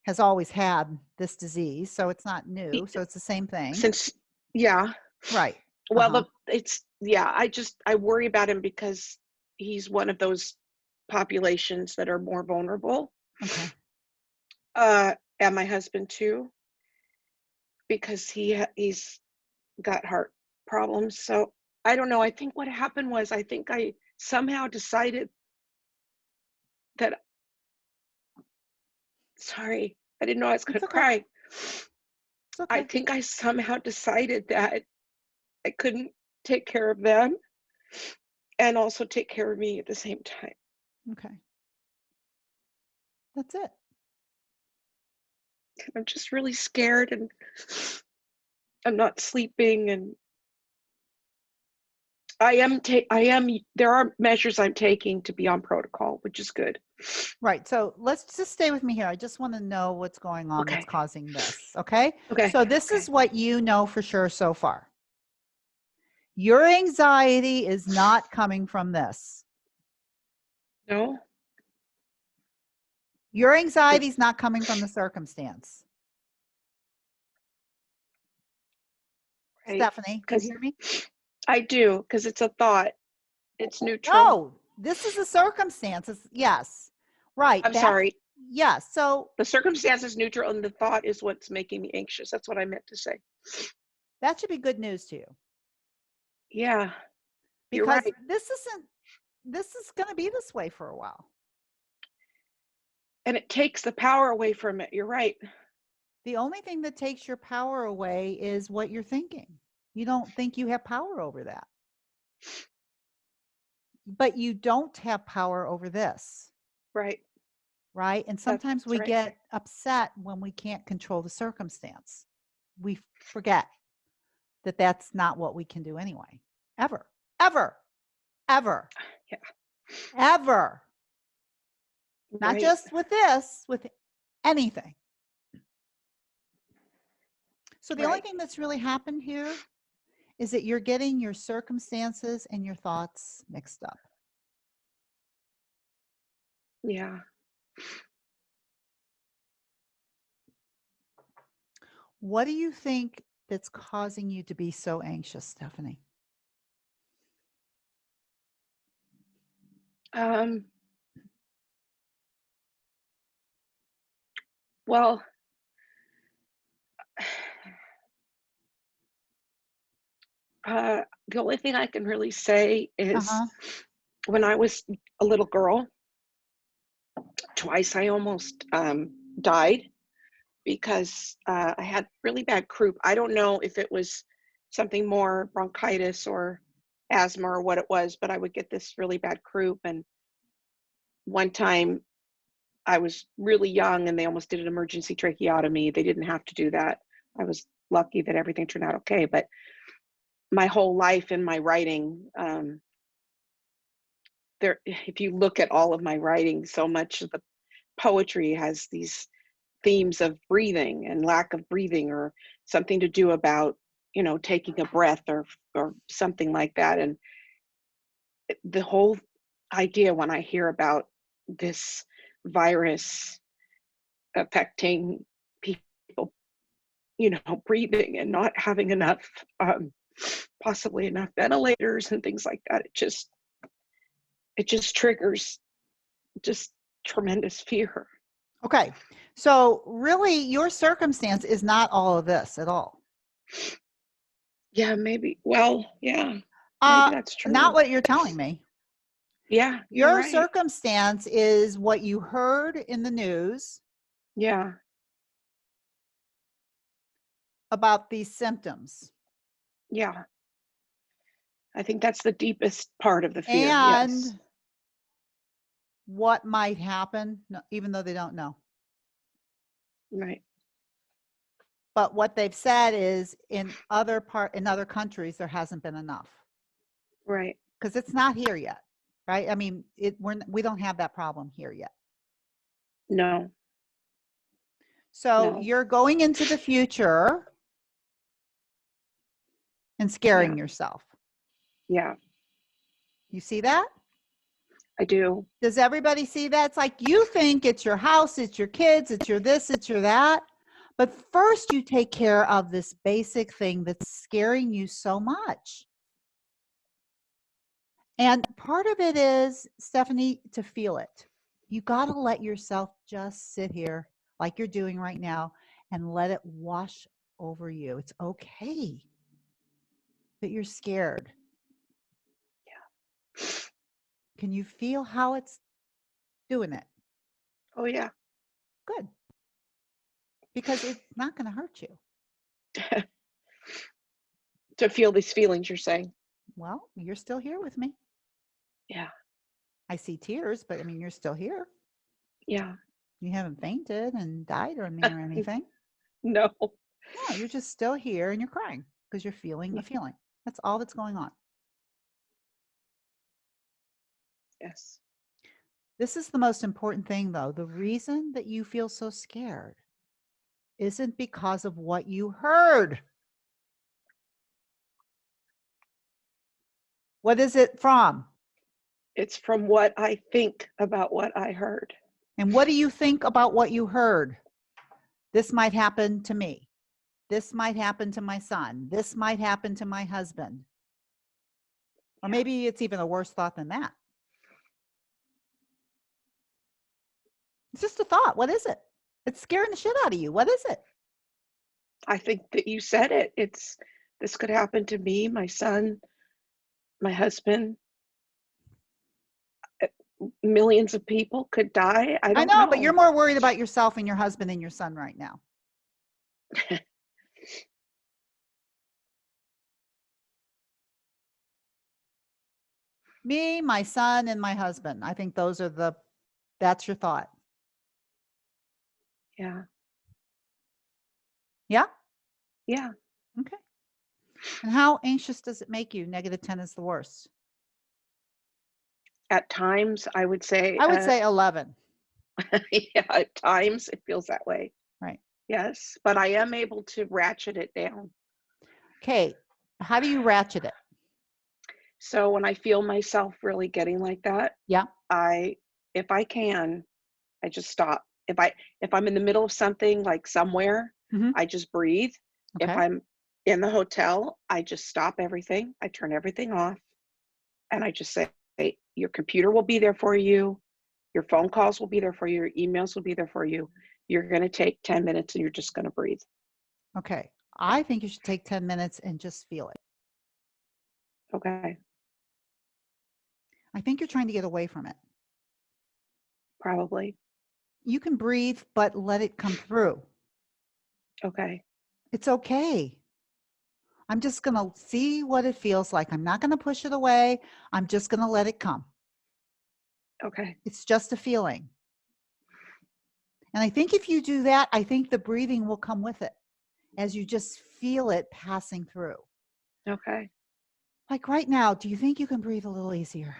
has always had this disease, so it's not new, so it's the same thing. since, yeah, Right. well, Uh-huh. I worry about him because he's one of those populations that are more vulnerable. Okay. And my husband too, because he's got heart problems. So I don't know. I think what happened was I think I somehow decided that, sorry, I didn't know I was going It's to okay. cry. It's I okay. think I somehow decided that I couldn't take care of them and also take care of me at the same time. Okay. That's it. I'm just really scared, and I'm not sleeping, and there are measures I'm taking to be on protocol, which is good. Right. So let's just stay with me here. I just want to know what's going on that's Okay. causing this. Okay. Okay. So this Okay. is what you know for sure so far. Your anxiety is not coming from this. No? Your anxiety is not coming from the circumstance. Right. Stephanie, do you hear me? I do, because it's a thought. It's neutral. No, this is a circumstance. Yes. Right. I'm sorry. Yes. So The circumstance is neutral, and the thought is what's making me anxious. That's what I meant to say. that should be good news to you, Yeah, you're because right. this is going to be this way for a while. And it takes the power away from it. You're right. The only thing that takes your power away is what you're thinking. You don't think you have power over that. But you don't have power over this, Right. right? And sometimes That's we right. get upset when we can't control the circumstance. We forget that that's not what we can do anyway. Ever, ever, ever, Yeah. ever. Not Right. just with this, with anything. So the only Right. thing that's really happened here is that you're getting your circumstances and your thoughts mixed up. Yeah. What do you think that's causing you to be so anxious, Stephanie? Well, the only thing I can really say is Uh-huh. when I was a little girl, twice I almost died because I had really bad croup. I don't know if it was something more bronchitis or asthma or what it was, but I would get this really bad croup. And one time I was really young and they almost did an emergency tracheotomy. They didn't have to do that. I was lucky that everything turned out okay. But my whole life in my writing, if you look at all of my writing, so much of the poetry has these themes of breathing and lack of breathing, or something to do about, taking a breath or something like that. And the whole idea when I hear about this virus affecting people, breathing and not having enough, possibly enough ventilators and things like that, it just triggers just tremendous fear. Okay. So really your circumstance is not all of this at all. Yeah, maybe. Well, yeah, maybe that's true. Not what you're telling me. Yeah, you're Your right. circumstance is what you heard in the news Yeah, about these symptoms. yeah. I think that's the deepest part of the fear. And Yes. what might happen, even though they don't know. Right. But what they've said is in other countries, there hasn't been enough. Right. Because it's not here yet, right? I mean, we don't have that problem here yet. No. So No. you're going into the future and scaring yourself. Yeah, You see that? I do. Does everybody see that? It's like you think it's your house, it's your kids, it's your this, it's your that. But first you take care of this basic thing that's scaring you so much. And part of it is, Stephanie, to feel it. You got to let yourself just sit here like you're doing right now and let it wash over you. It's okay that you're scared. Yeah. Can you feel how it's doing it? Oh, yeah. Good. Because it's not going to hurt you. To feel these feelings, you're saying? Well, you're still here with me. Yeah. I see tears, but I mean, you're still here. Yeah. You haven't fainted and died or anything. No. No, you're just still here and you're crying because you're feeling a feeling. That's all that's going on. Yes. This is the most important thing, though. The reason that you feel so scared isn't because of what you heard. What is it from? It's from what I think about what I heard. And what do you think about what you heard? This might happen to me. This might happen to my son. This might happen to my husband. Or maybe it's even a worse thought than that. It's just a thought. What is it? It's scaring the shit out of you. What is it? I think that you said it. This could happen to me, my son, my husband. Millions of people could die. I don't know. But you're more worried about yourself and your husband and your son right now. Me, my son, and my husband. I think that's your thought. Yeah. Yeah? Yeah. Okay. And how anxious does it make you? -10 is the worst. At times, I would say. I would say 11. Yeah, at times it feels that way. Right. Yes, but I am able to ratchet it down. Okay. how do you ratchet it? So when I feel myself really getting like that, Yeah. if I can, I just stop. If I'm in the middle of something, like somewhere, Mhm. I just breathe. If Okay. I'm in the hotel, I just stop everything. I turn everything off and I just say, "Hey, your computer will be there for you. Your phone calls will be there for you. Your emails will be there for you. You're going to take 10 minutes and you're just going to breathe." Okay. I think you should take 10 minutes and just feel it. Okay. I think you're trying to get away from it. Probably. You can breathe, but let it come through. Okay. It's okay. I'm just going to see what it feels like. I'm not going to push it away. I'm just going to let it come. Okay. It's just a feeling. And I think if you do that, I think the breathing will come with it as you just feel it passing through. Okay. Like right now, do you think you can breathe a little easier?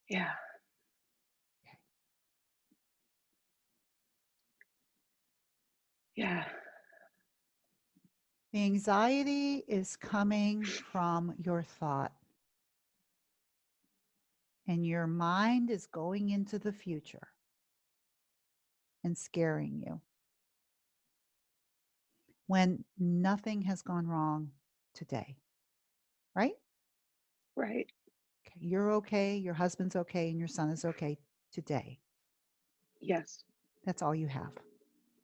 Yeah. Yeah. The anxiety is coming from your thought. And your mind is going into the future and scaring you when nothing has gone wrong today, right? Right. Okay, you're okay, your husband's okay, and your son is okay today. Yes. That's all you have.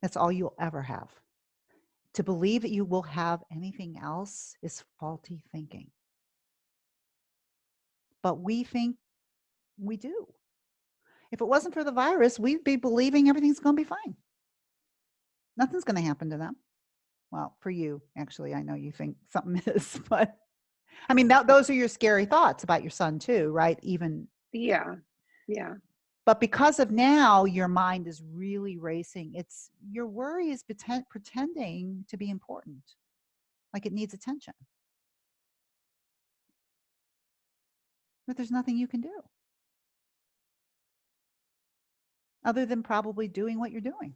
That's all you'll ever have. To believe that you will have anything else is faulty thinking. But we think we do. If it wasn't for the virus, we'd be believing everything's going to be fine. Nothing's going to happen to them. Well, for you, actually, I know you think something is, but I mean, those are your scary thoughts about your son too, right? Even, Yeah. Yeah. but because of now, your mind is really racing. It's your worry is pretending to be important, like it needs attention. But there's nothing you can do other than probably doing what you're doing.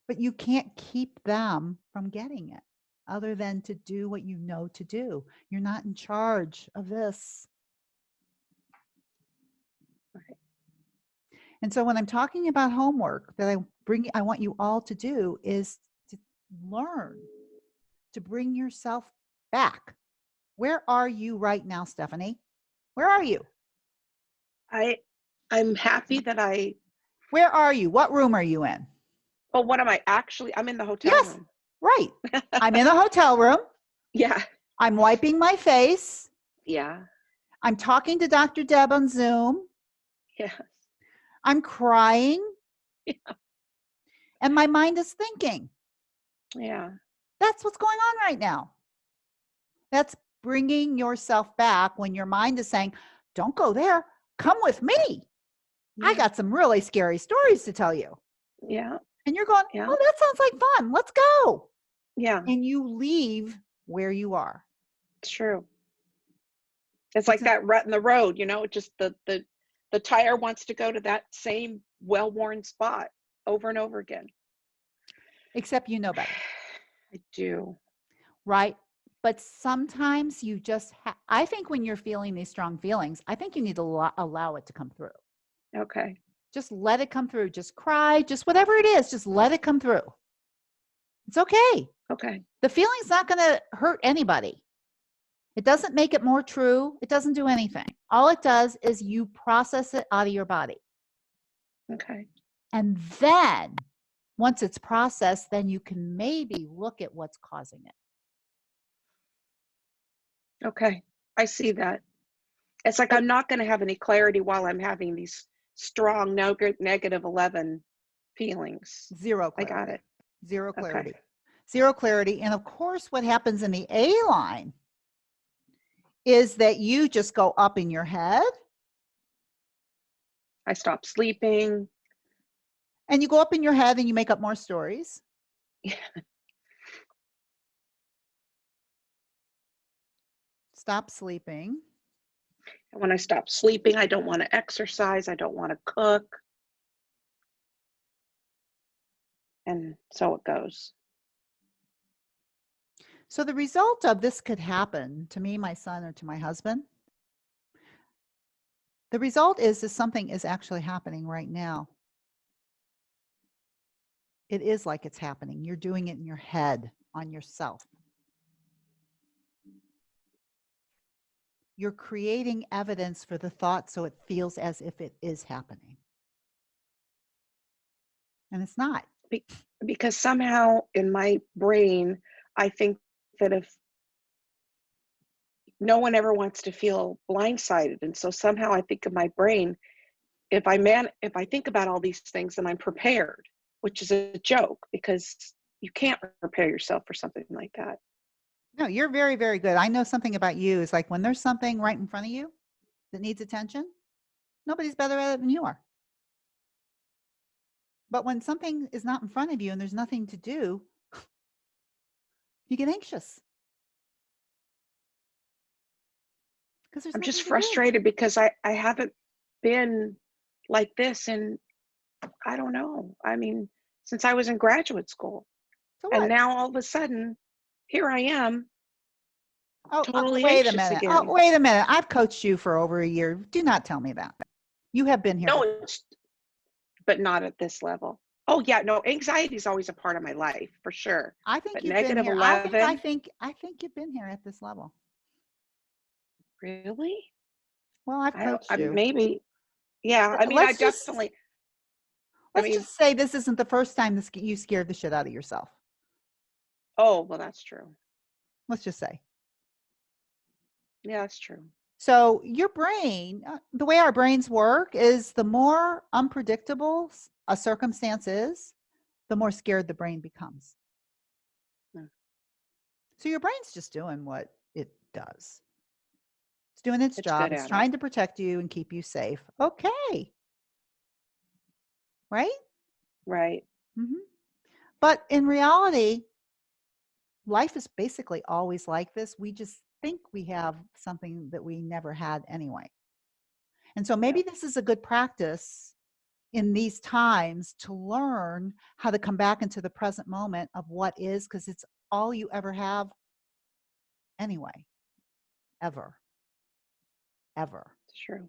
But you can't keep them from getting it other than to do what you know to do. You're not in charge of this. Right. And so when I'm talking about homework that I want you all to do is to learn to bring yourself back. Where are you right now, Stephanie? Where are you? I'm happy that Where are you? What room are you in? oh, what am I actually? I'm in the hotel Yes, room. right. I'm in a hotel room. Yeah. I'm wiping my face. Yeah. I'm talking to Dr. Deb on Zoom. Yeah. I'm crying. Yeah. And my mind is thinking. Yeah. That's what's going on right now. That's bringing yourself back when your mind is saying, don't go there. Come with me. I got some really scary stories to tell you. Yeah. And you're going, Yeah. oh, that sounds like fun. Let's go. Yeah. And you leave where you are. It's true. It's like that rut in the road, just the tire wants to go to that same well-worn spot over and over again. Except you know better. I do. Right? But sometimes you just I think when you're feeling these strong feelings, I think you need to allow it to come through. Okay. Just let it come through. Just cry, just whatever it is, just let it come through. It's okay. Okay. The feeling's not going to hurt anybody. It doesn't make it more true. It doesn't do anything. All it does is you process it out of your body. Okay. And then once it's processed, then you can maybe look at what's causing it. Okay. I see that. It's like I'm not going to have any clarity while I'm having these strong negative 11 feelings. Zero clarity. I got it. Zero clarity. Okay. Zero clarity. And of course, what happens in the A line is that you just go up in your head. I stop sleeping. And you go up in your head and you make up more stories. Yeah. Stop sleeping. And when I stop sleeping, I don't want to exercise. I don't want to cook. And so it goes. So the result of this could happen to me, my son, or to my husband. The result is that something is actually happening right now. It is like it's happening. You're doing it in your head on yourself. You're creating evidence for the thought so it feels as if it is happening. And it's not. Because somehow in my brain, I think that if no one ever wants to feel blindsided, and so somehow I think in my brain, if I think about all these things, then I'm prepared, which is a joke because you can't prepare yourself for something like that. No, you're very, very good. I know something about you is like when there's something right in front of you that needs attention, nobody's better at it than you are. But when something is not in front of you and there's nothing to do, you get anxious. Because there's I'm just nothing to do. frustrated because I haven't been like this in, I don't know. I mean, since I was in graduate school. So And what? now all of a sudden, here I am, totally wait a anxious minute. again. Oh, wait a minute. I've coached you for over a year. Do not tell me that. You have been here. No, before. but not at this level. Oh yeah, no, anxiety is always a part of my life for sure. I think But you've been here. -11, I think you've been here at this level. really? Well, I've coached you. Maybe, yeah. I mean, Let's just say this isn't the first time you scared the shit out of yourself. Oh, well, that's true. Let's just say. Yeah, that's true. So your brain, the way our brains work is the more unpredictable a circumstance is, the more scared the brain becomes. So your brain's just doing what it does. It's doing its job. It's trying to protect you and keep you safe. Okay. Right? Right. Mm-hmm. But in reality, life is basically always like this. We just think we have something that we never had anyway. And so maybe this is a good practice in these times to learn how to come back into the present moment of what is, because it's all you ever have anyway. Ever. It's true.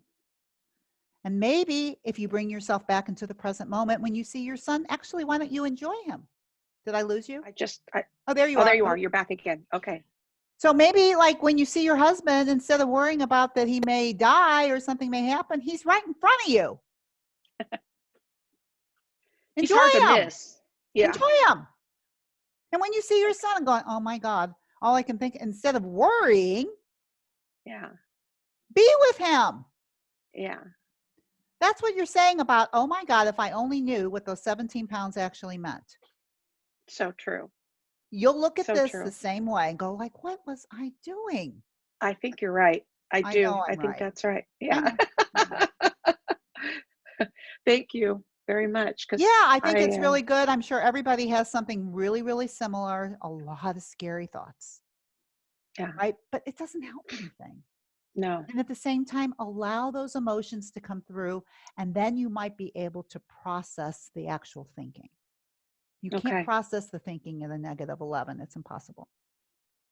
And maybe if you bring yourself back into the present moment when you see your son, actually, why don't you enjoy him? Did I lose you? Oh, there you are. There you are. You're back again. Okay. So maybe like when you see your husband, instead of worrying about that he may die or something may happen, he's right in front of you. He's hard to miss. Yeah. Enjoy him. And when you see your son and going, oh my God, all I can think, instead of worrying, be with him. Yeah. That's what you're saying about, oh my God, if I only knew what those 17 pounds actually meant. So true. You'll look at this true. the same way and go like, what was I doing? I think you're right. I do. I think right. that's right. Yeah. Thank you very much. Yeah, I think it's really good. I'm sure everybody has something really, really similar, a lot of scary thoughts. Yeah. Right? But it doesn't help anything. No. And at the same time, allow those emotions to come through, and then you might be able to process the actual thinking. You can't process the thinking in a -11. It's impossible.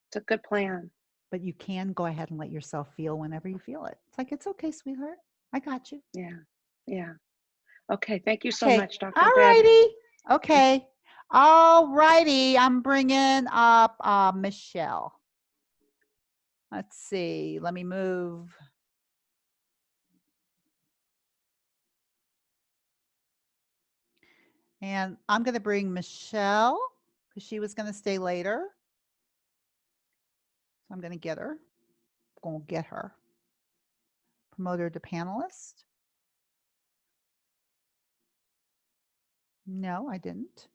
It's a good plan. But you can go ahead and let yourself feel whenever you feel it. It's like, it's okay, sweetheart. I got you. Yeah. Yeah. Okay. Thank you so much, Dr. All righty. Okay. All righty. I'm bringing up Michelle. Let's see. Let me move. And I'm going to bring Michelle because she was going to stay later. So I'm going to get her. I'm going to get her. Promote her to panelist. No, I didn't.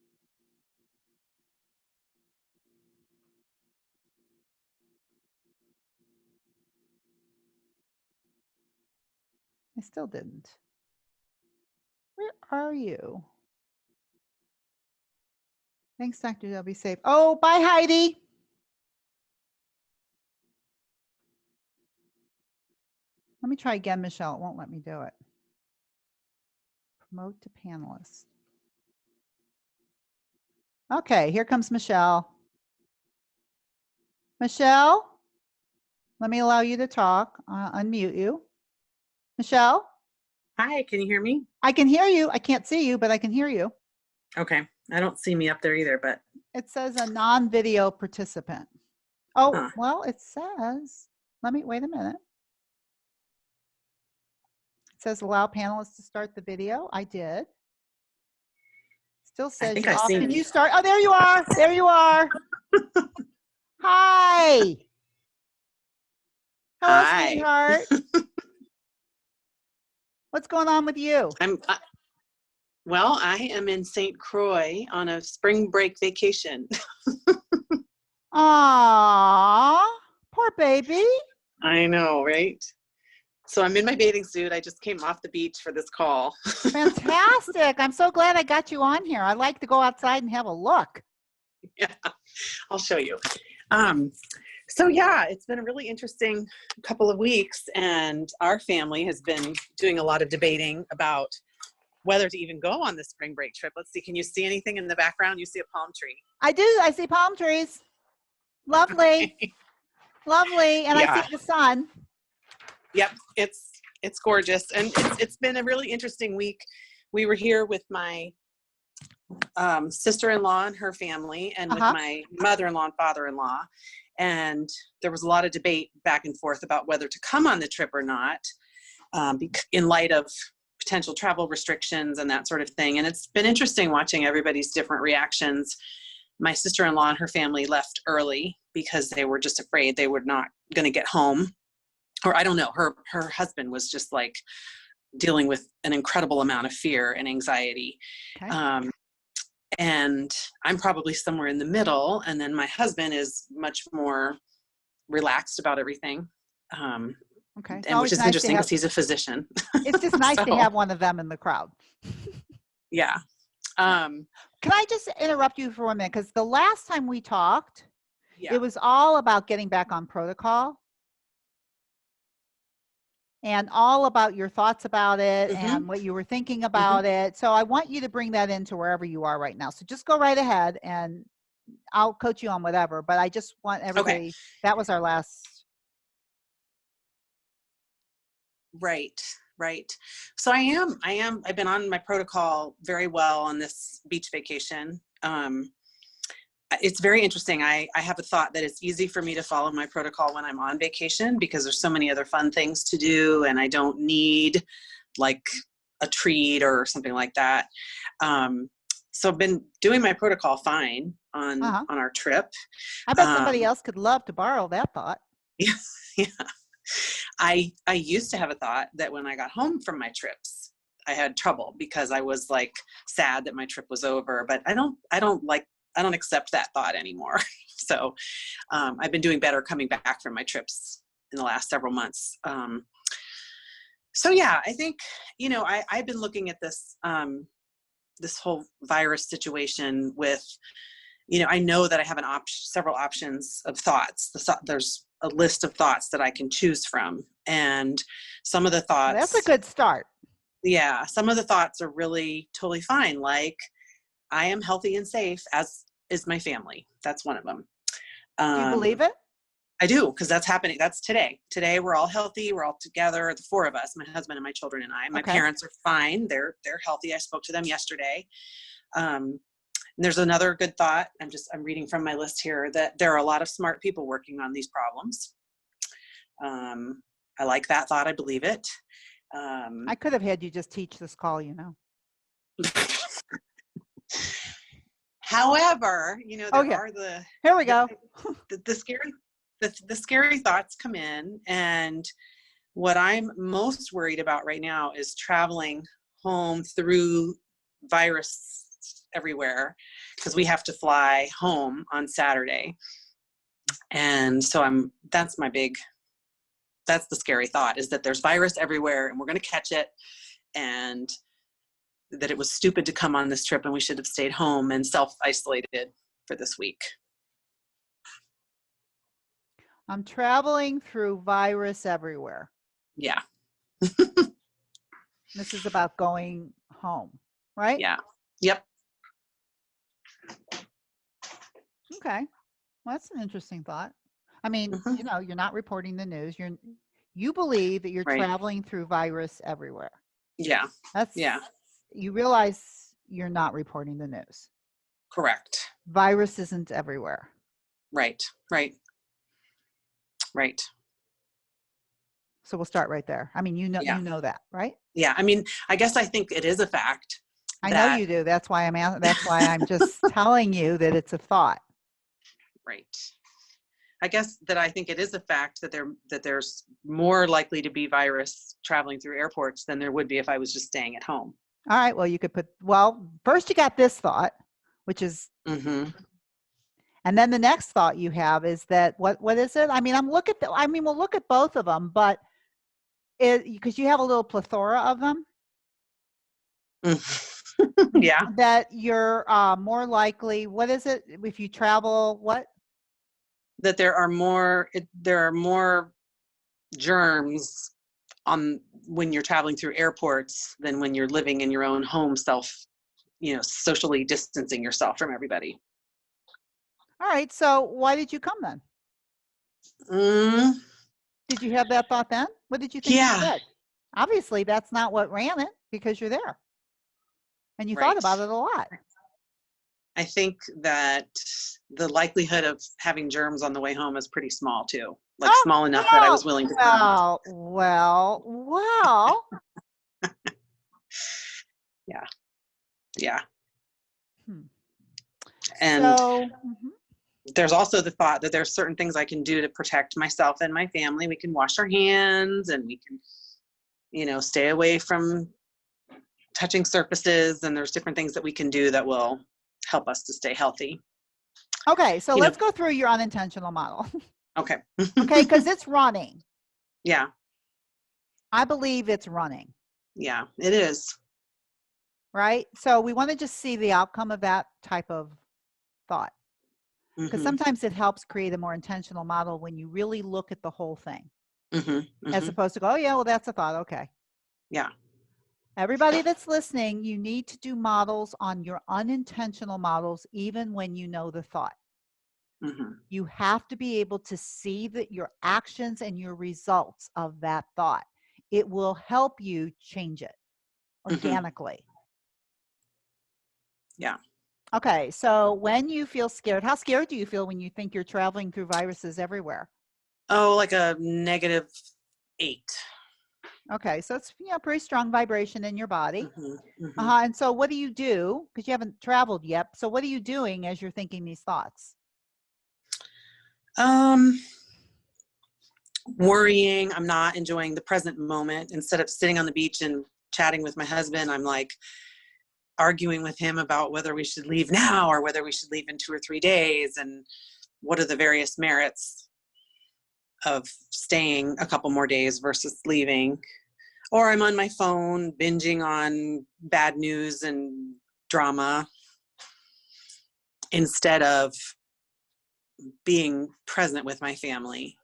I still didn't. Where are you? Thanks, Dr. W. Safe. Oh, bye, Heidi. Let me try again, Michelle. It won't let me do it. Promote to panelist. Okay, here comes Michelle. Michelle, let me allow you to talk. Unmute you. Michelle, Hi, can you hear me? I can hear you. I can't see you, but I can hear you. Okay. I don't see me up there either, but It says a non-video participant. Oh, Huh. well, it says, let me, wait a minute. It says allow panelists to start the video. I did. Still says think you're I off. see Can me. you start? Oh, there you are. There you are. Hi. Hello, Hi. sweetheart. What's going on with you? Well, I am in St. Croix on a spring break vacation. Aw, poor baby. I know, right? So I'm in my bathing suit. I just came off the beach for this call. Fantastic. I'm so glad I got you on here. I like to go outside and have a look. Yeah, I'll show you. So yeah, it's been a really interesting couple of weeks, and our family has been doing a lot of debating about whether to even go on the spring break trip. Let's see, can you see anything in the background? You see a palm tree. I do. I see palm trees. Lovely. Lovely. And I Yeah. see the sun. Yep, it's gorgeous, and it's been a really interesting week. We were here with my sister-in-law and her family, and with my mother-in-law and father-in-law, and there was a lot of debate back and forth about whether to come on the trip or not, in light of potential travel restrictions and that sort of thing. And it's been interesting watching everybody's different reactions. My sister-in-law and her family left early because they were just afraid they were not going to get home. Or I don't know, her husband was just like dealing with an incredible amount of fear and anxiety. Okay. And I'm probably somewhere in the middle. And then my husband is much more relaxed about everything. Okay. It's And which always is nice to interesting have, because he's a physician. it's just nice to So, have one of them in the crowd. yeah. Can I just interrupt you for 1 minute? Because the last time we talked, Yeah. it was all about getting back on protocol and all about your thoughts about it and what you were thinking about it. So I want you to bring that into wherever you are right now. So just go right ahead and I'll coach you on whatever, but I just want everybody, that was our last. Right. So I've been on my protocol very well on this beach vacation. It's very interesting. I have a thought that it's easy for me to follow my protocol when I'm on vacation because there's so many other fun things to do and I don't need like a treat or something like that. So I've been doing my protocol fine on our trip. I bet somebody else could love to borrow that thought. Yeah. I used to have a thought that when I got home from my trips, I had trouble because I was like sad that my trip was over, but I don't accept that thought anymore. So I've been doing better coming back from my trips in the last several months. So yeah, I think, I've been looking at this, this whole virus situation with, I know that I have several options of thoughts. There's a list of thoughts that I can choose from. And some of the thoughts. That's a good start. Yeah. Some of the thoughts are really totally fine. Like I am healthy and safe, as is my family. That's one of them. Do you believe it? I do, because that's happening. That's today. Today we're all healthy. We're all together, the four of us, my husband and my children and I. My parents are fine. They're healthy. I spoke to them yesterday. And there's another good thought. I'm reading from my list here that there are a lot of smart people working on these problems. I like that thought. I believe it. I could have had you just teach this call, However, there are here we go. The scary thoughts come in, and what I'm most worried about right now is traveling home through virus everywhere, because we have to fly home on Saturday. And so that's the scary thought, is that there's virus everywhere and we're going to catch it, and that it was stupid to come on this trip and we should have stayed home and self-isolated for this week. I'm traveling through virus everywhere. Yeah. This is about going home, right? Yeah. Yep. Okay. Well, that's an interesting thought. I mean, Mhm. you know, you're not reporting the news. You believe that you're Right. traveling through virus everywhere. Yeah. That's Yeah. you realize you're not reporting the news. Correct. Virus isn't everywhere. Right. Right. Right. So we'll start right there. I mean, Yeah. you know that, right? Yeah. I mean, I guess I think it is a fact I know that you do. That's why that's why I'm just telling you that it's a thought. right. I guess that I think it is a fact that there's more likely to be virus traveling through airports than there would be if I was just staying at home. All right. Well, you could first you got this thought, which is, Mm-hmm. and then the next thought you have is that what is it? I mean, we'll look at both of them, but because you have a little plethora of them, Yeah. that you're more likely. What is it if you travel? What? That there are more germs on when you're traveling through airports than when you're living in your own home socially distancing yourself from everybody. All right. So why did you come then? Mm, Did you have that thought then? What did you think yeah. instead? Obviously, that's not what ran it because you're there and you thought Right. about it a lot. I think that the likelihood of having germs on the way home is pretty small too. Like Oh, small enough that I was willing to come. well. Yeah. Yeah. Hmm. And Mhm. there's also the thought that there's certain things I can do to protect myself and my family. We can wash our hands and we can, stay away from touching surfaces. And there's different things that we can do that will help us to stay healthy. Okay, so You know, let's go through your unintentional model. okay. Okay, because it's running. Yeah. I believe it's running, Yeah, it is. right? So we want to just see the outcome of that type of thought. Because Mm-hmm. sometimes it helps create a more intentional model when you really look at the whole thing, Mm-hmm. as opposed to go, oh yeah, well, that's a thought. Okay. Yeah. Everybody that's listening, you need to do models on your unintentional models, even when you know the thought. Mm-hmm. You have to be able to see that your actions and your results of that thought. It will help you change it organically. Yeah. Okay, so when you feel scared, how scared do you feel when you think you're traveling through viruses everywhere? Oh, like a -8. Okay, so it's pretty strong vibration in your body. Mm-hmm. Mm-hmm. And so what do you do? Because you haven't traveled yet. So what are you doing as you're thinking these thoughts? Worrying. I'm not enjoying the present moment. Instead of sitting on the beach and chatting with my husband, I'm like arguing with him about whether we should leave now or whether we should leave in 2 or 3 days and what are the various merits of staying a couple more days versus leaving. Or I'm on my phone binging on bad news and drama instead of being present with my family.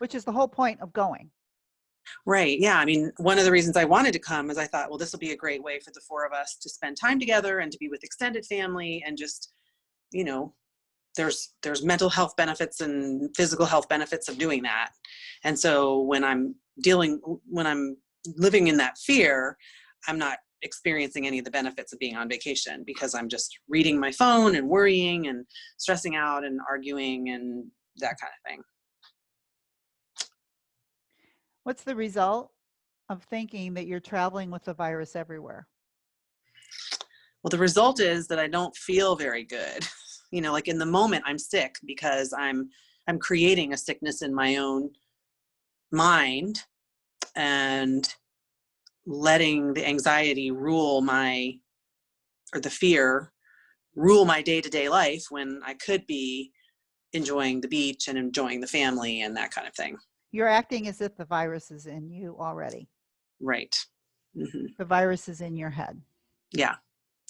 Which is the whole point of going. Right. Yeah. I mean, one of the reasons I wanted to come is I thought, well, this will be a great way for the 4 of us to spend time together and to be with extended family and just, there's mental health benefits and physical health benefits of doing that. And so when I'm living in that fear, I'm not experiencing any of the benefits of being on vacation because I'm just reading my phone and worrying and stressing out and arguing and that kind of thing. What's the result of thinking that you're traveling with the virus everywhere? Well, the result is that I don't feel very good. Like in the moment I'm sick because I'm creating a sickness in my own mind and letting the anxiety or the fear rule my day-to-day life when I could be enjoying the beach and enjoying the family and that kind of thing. You're acting as if the virus is in you already. Right. Mm-hmm. The virus is in your head. Yeah.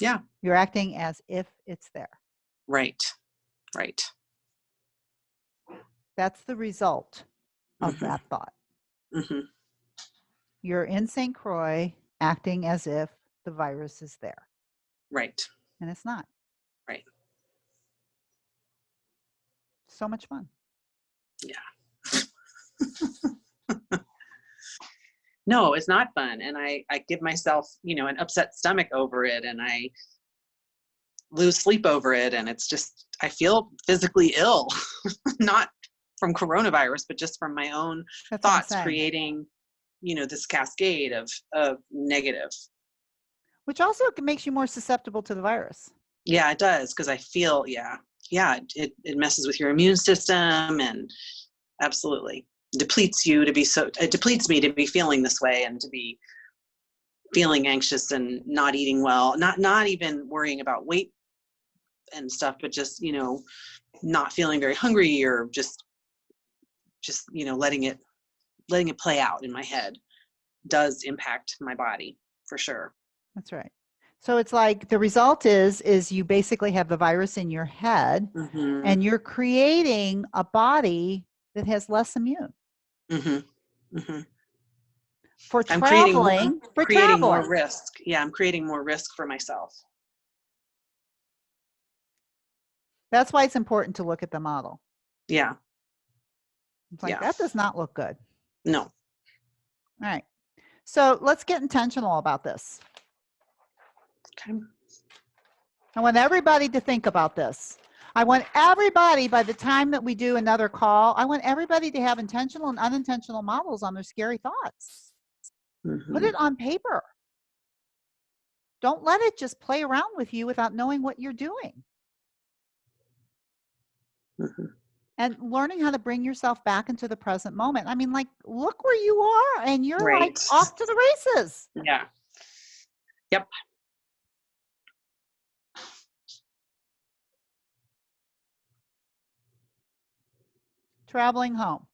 Yeah. You're acting as if it's there. Right. Right. That's the result of Mm-hmm. that thought. Mm-hmm. You're in St. Croix acting as if the virus is there. Right. And it's not. Right. so much fun. No, it's not fun. And I give myself, an upset stomach over it, and I lose sleep over it. And it's just, I feel physically ill, not from coronavirus, but just from my own That's what I'm thoughts saying. creating, this cascade of negative. Which also makes you more susceptible to the virus. Yeah, it does. Cause I feel, it messes with your immune system, and absolutely depletes you to be it depletes me to be feeling this way and to be feeling anxious and not eating well, not even worrying about weight and stuff, but just, not feeling very hungry, or just, letting it play out in my head does impact my body for sure. That's right. So it's like the result is you basically have the virus in your head, Mm-hmm. and you're creating a body that has less immune Mm-hmm. Mm-hmm. for I'm traveling. creating more risk. Yeah, I'm creating more risk for myself. That's why it's important to look at the model. Yeah. It's like, Yeah. that does not look good. No. All right. So let's get intentional about this. Okay. I want everybody to think about this. I want everybody, by the time that we do another call, I want everybody to have intentional and unintentional models on their scary thoughts. Mm-hmm. Put it on paper. Don't let it just play around with you without knowing what you're doing. Mm-hmm. And learning how to bring yourself back into the present moment. I mean, like, look where you are, and you're Right. like off to the races. Yeah. Yep. Traveling home.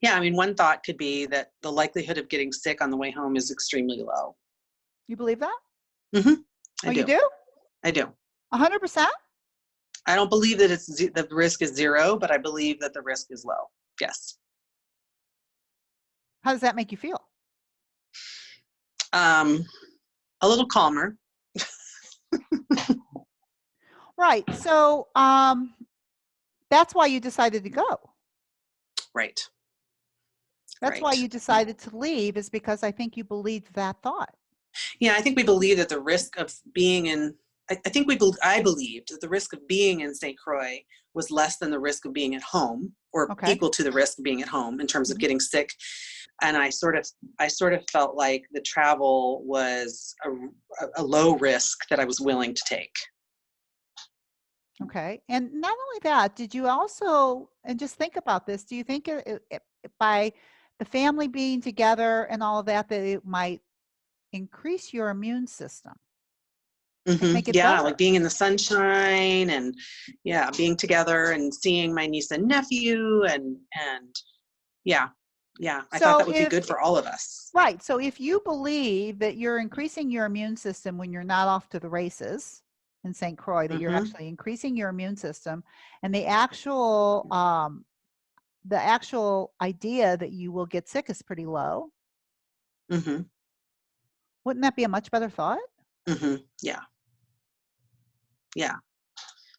Yeah, I mean, one thought could be that the likelihood of getting sick on the way home is extremely low. You believe that? Mm-hmm. Oh, you do? I do. 100%? I don't believe that the risk is zero, but I believe that the risk is low. Yes. How does that make you feel? A little calmer. Right. So that's why you decided to go. Right. That's why you decided to leave, is because I think you believed that thought. Yeah, I think we believe that the risk of being in, I believed that the risk of being in St. Croix was less than the risk of being at home, or equal to the risk of being at home in terms of getting sick. And I sort of felt like the travel was a low risk that I was willing to take. Okay. And not only that, did you also, and just think about this, do you think by the family being together and all of that, that it might increase your immune system? Mm-hmm. Make it Yeah, better? like being in the sunshine, and being together and seeing my niece and nephew, and yeah, I thought that would be good for all of us. Right. So if you believe that you're increasing your immune system when you're not off to the races in St. Croix, that you're actually increasing your immune system, and the actual idea that you will get sick is pretty low, Mm-hmm. wouldn't that be a much better thought? Mm-hmm. Yeah.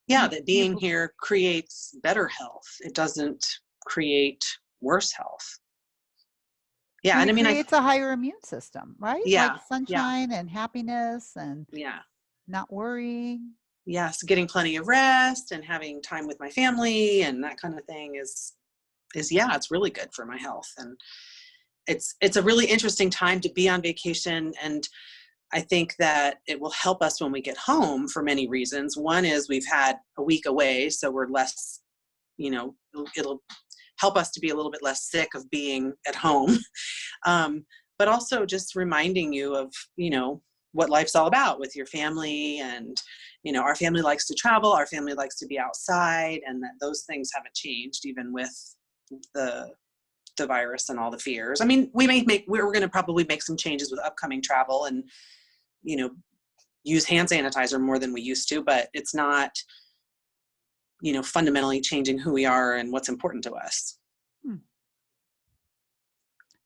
That being here creates better health. It doesn't create worse health. Yeah, and I mean, it's a higher immune system, right? Yeah, like sunshine and happiness and not worrying. Yes, getting plenty of rest and having time with my family and that kind of thing is it's really good for my health. And it's a really interesting time to be on vacation, and I think that it will help us when we get home for many reasons. One is we've had a week away, so we're less, it'll help us to be a little bit less sick of being at home. But also just reminding you of, what life's all about with your family. And, our family likes to travel, our family likes to be outside, and that those things haven't changed even with the virus and all the fears. I mean, we're going to probably make some changes with upcoming travel and, use hand sanitizer more than we used to, but it's not, fundamentally changing who we are and what's important to us.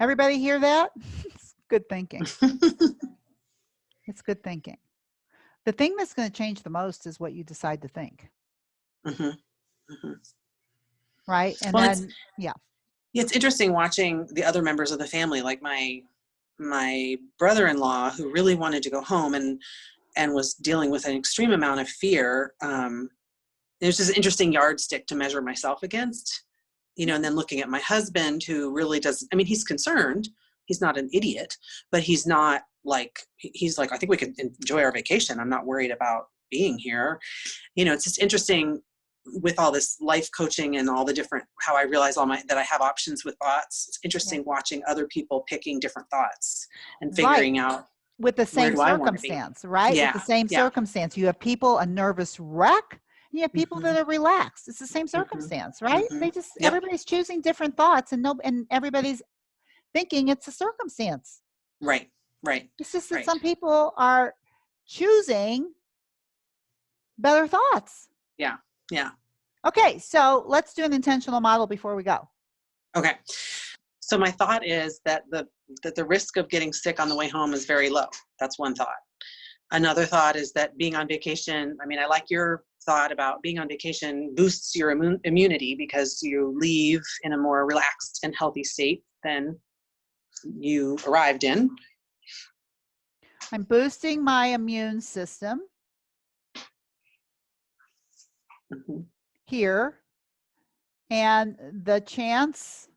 Everybody hear that? It's good thinking. It's good thinking. The thing that's going to change the most is what you decide to think, Mhm. Mhm. right? And Well, then, it's interesting watching the other members of the family, like my brother-in-law, who really wanted to go home and was dealing with an extreme amount of fear. It was just an interesting yardstick to measure myself against, and then looking at my husband, who really does. I mean, he's concerned. He's not an idiot, but he's not like, he's like, I think we could enjoy our vacation. I'm not worried about being here. It's just interesting with all this life coaching and all the different, how I realize that I have options with thoughts. It's interesting watching other people picking different thoughts and figuring out, with the where same do I want to be? circumstance, right? With the Yeah. same Yeah. circumstance. You have people, a nervous wreck, and you have people Mhm. that are relaxed. It's the same Mhm. circumstance, right? Mhm. They just, Yep. everybody's choosing different thoughts, and everybody's thinking it's a circumstance. Right. Right. It's just that Right. some people are choosing better thoughts. Yeah. Yeah. Okay, so let's do an intentional model before we go. Okay. So my thought is that the risk of getting sick on the way home is very low. That's one thought. Another thought is that being on vacation, I mean, I like your thought about being on vacation boosts your immunity, because you leave in a more relaxed and healthy state than you arrived in. I'm boosting my immune system Mhm. here, and the chance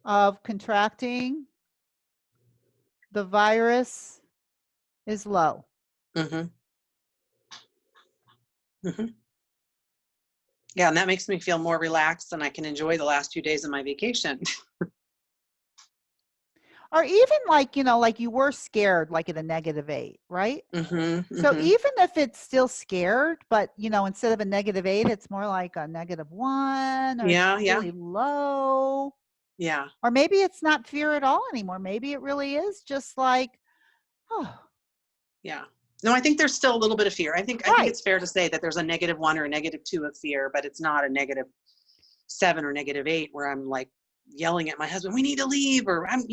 of contracting the virus is low. Mhm. Mhm. Yeah, and that makes me feel more relaxed, and I can enjoy the last few days of my vacation. Or even like, like you were scared, like at a -8, right? Mhm. So Mhm. even if it's still scared, but instead of a -8, it's more like a -1, or it's Yeah. Yeah. really low. Yeah. Or maybe it's not fear at all anymore. Maybe it really is just like, oh, Yeah. No, I think there's still a little bit of fear. I think right, it's fair to say that there's a -1 or a -2 of fear, but it's not a -7 or -8 where I'm like yelling at my husband, "We need to leave," or right,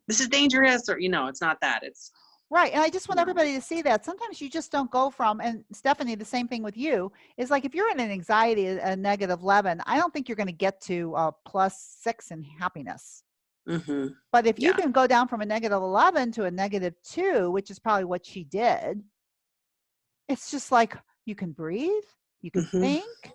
this is dangerous," or it's not that. It's right. And I just want you know. everybody to see that sometimes you just don't go from, and Stephanie, the same thing with you, is like if you're in an anxiety, a -11, I don't think you're going to get to +6 in happiness. Mhm. But if you Yeah. can go down from a -11 to a -2, which is probably what she did, it's just like you can breathe, you can Mhm. think,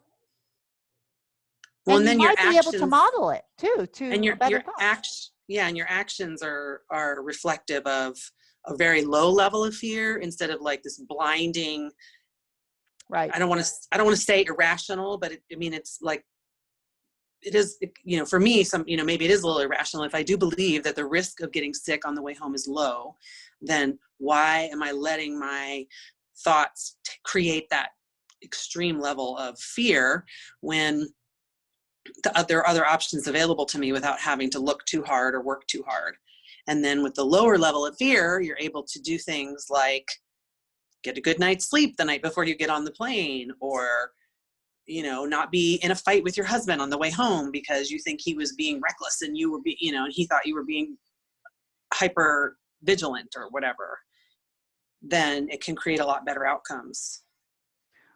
Well, and and you then your might be able to actions model it too, and to a better thought. and your actions are reflective of a very low level of fear, instead of like this blinding, Right. I don't want to say irrational, but I mean, it's like, it is, for me, maybe it is a little irrational. If I do believe that the risk of getting sick on the way home is low, then why am I letting my thoughts create that extreme level of fear, when there are other options available to me without having to look too hard or work too hard? And then with the lower level of fear, you're able to do things like get a good night's sleep the night before you get on the plane, or not be in a fight with your husband on the way home because you think he was being reckless and you were and he thought you were being hyper vigilant or whatever. Then it can create a lot better outcomes,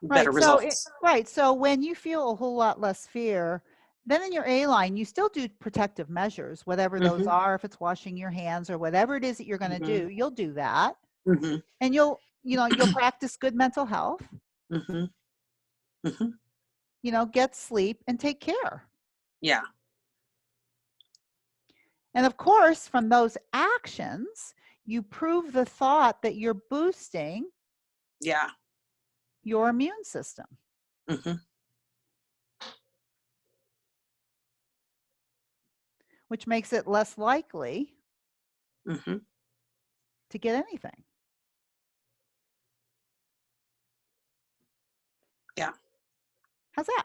better Right. results. So when you feel a whole lot less fear, then in your A line, you still do protective measures, whatever those Mhm. are, if it's washing your hands or whatever it is that you're going to Mhm. do, you'll do that. Mhm. And you'll practice good mental health, Mhm. Mhm. get sleep and take care. Yeah. And of course, from those actions, you prove the thought that you're boosting Yeah. your immune system, Mhm. which makes it less likely Mhm. to get anything. Yeah. How's that?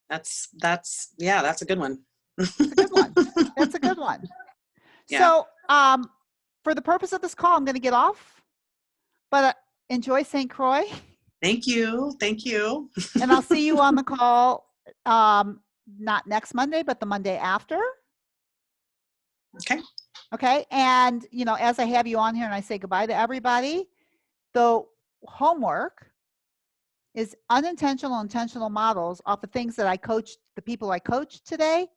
That's a good one. That's a good one. That's a good one. Yeah. So, for the purpose of this call, I'm going to get off, but enjoy St. Croix, Thank you. Thank you. and I'll see you on the call, not next Monday, but the Monday after. Okay. Okay. And, as I have you on here and I say goodbye to everybody, The homework is unintentional, intentional models off of things that I coached, the people I coached today.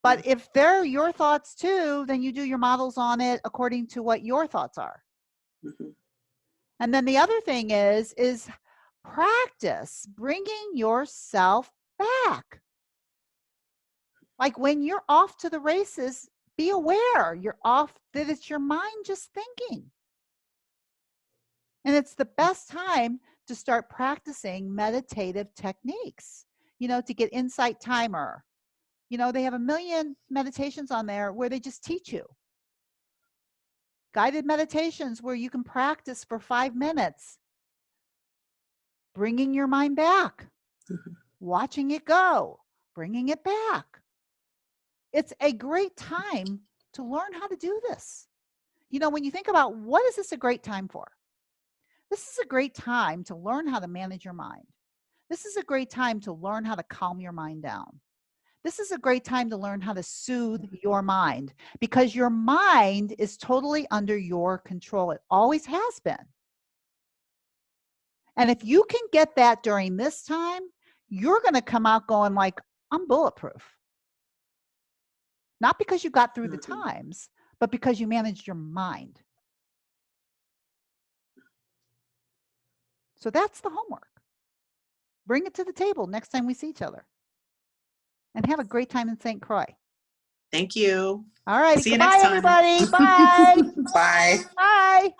But if they're your thoughts too, then you do your models on it according to what your thoughts are. Mhm. And then the other thing is practice bringing yourself back. Like when you're off to the races, be aware you're off, that it's your mind just thinking. And it's the best time to start practicing meditative techniques, to get Insight Timer. They have a million meditations on there where they just teach you. Guided meditations where you can practice for 5 minutes, bringing your mind back, watching it go, bringing it back. It's a great time to learn how to do this. When you think about what is this a great time for? This is a great time to learn how to manage your mind. This is a great time to learn how to calm your mind down. This is a great time to learn how to soothe your mind, because your mind is totally under your control. It always has been. And if you can get that during this time, you're going to come out going like, I'm bulletproof. Not because you got through the times, but because you managed your mind. So that's the homework. Bring it to the table next time we see each other. And have a great time in St. Croix. Thank you. All right. See you Goodbye, next time. everybody. Bye. Bye. Bye.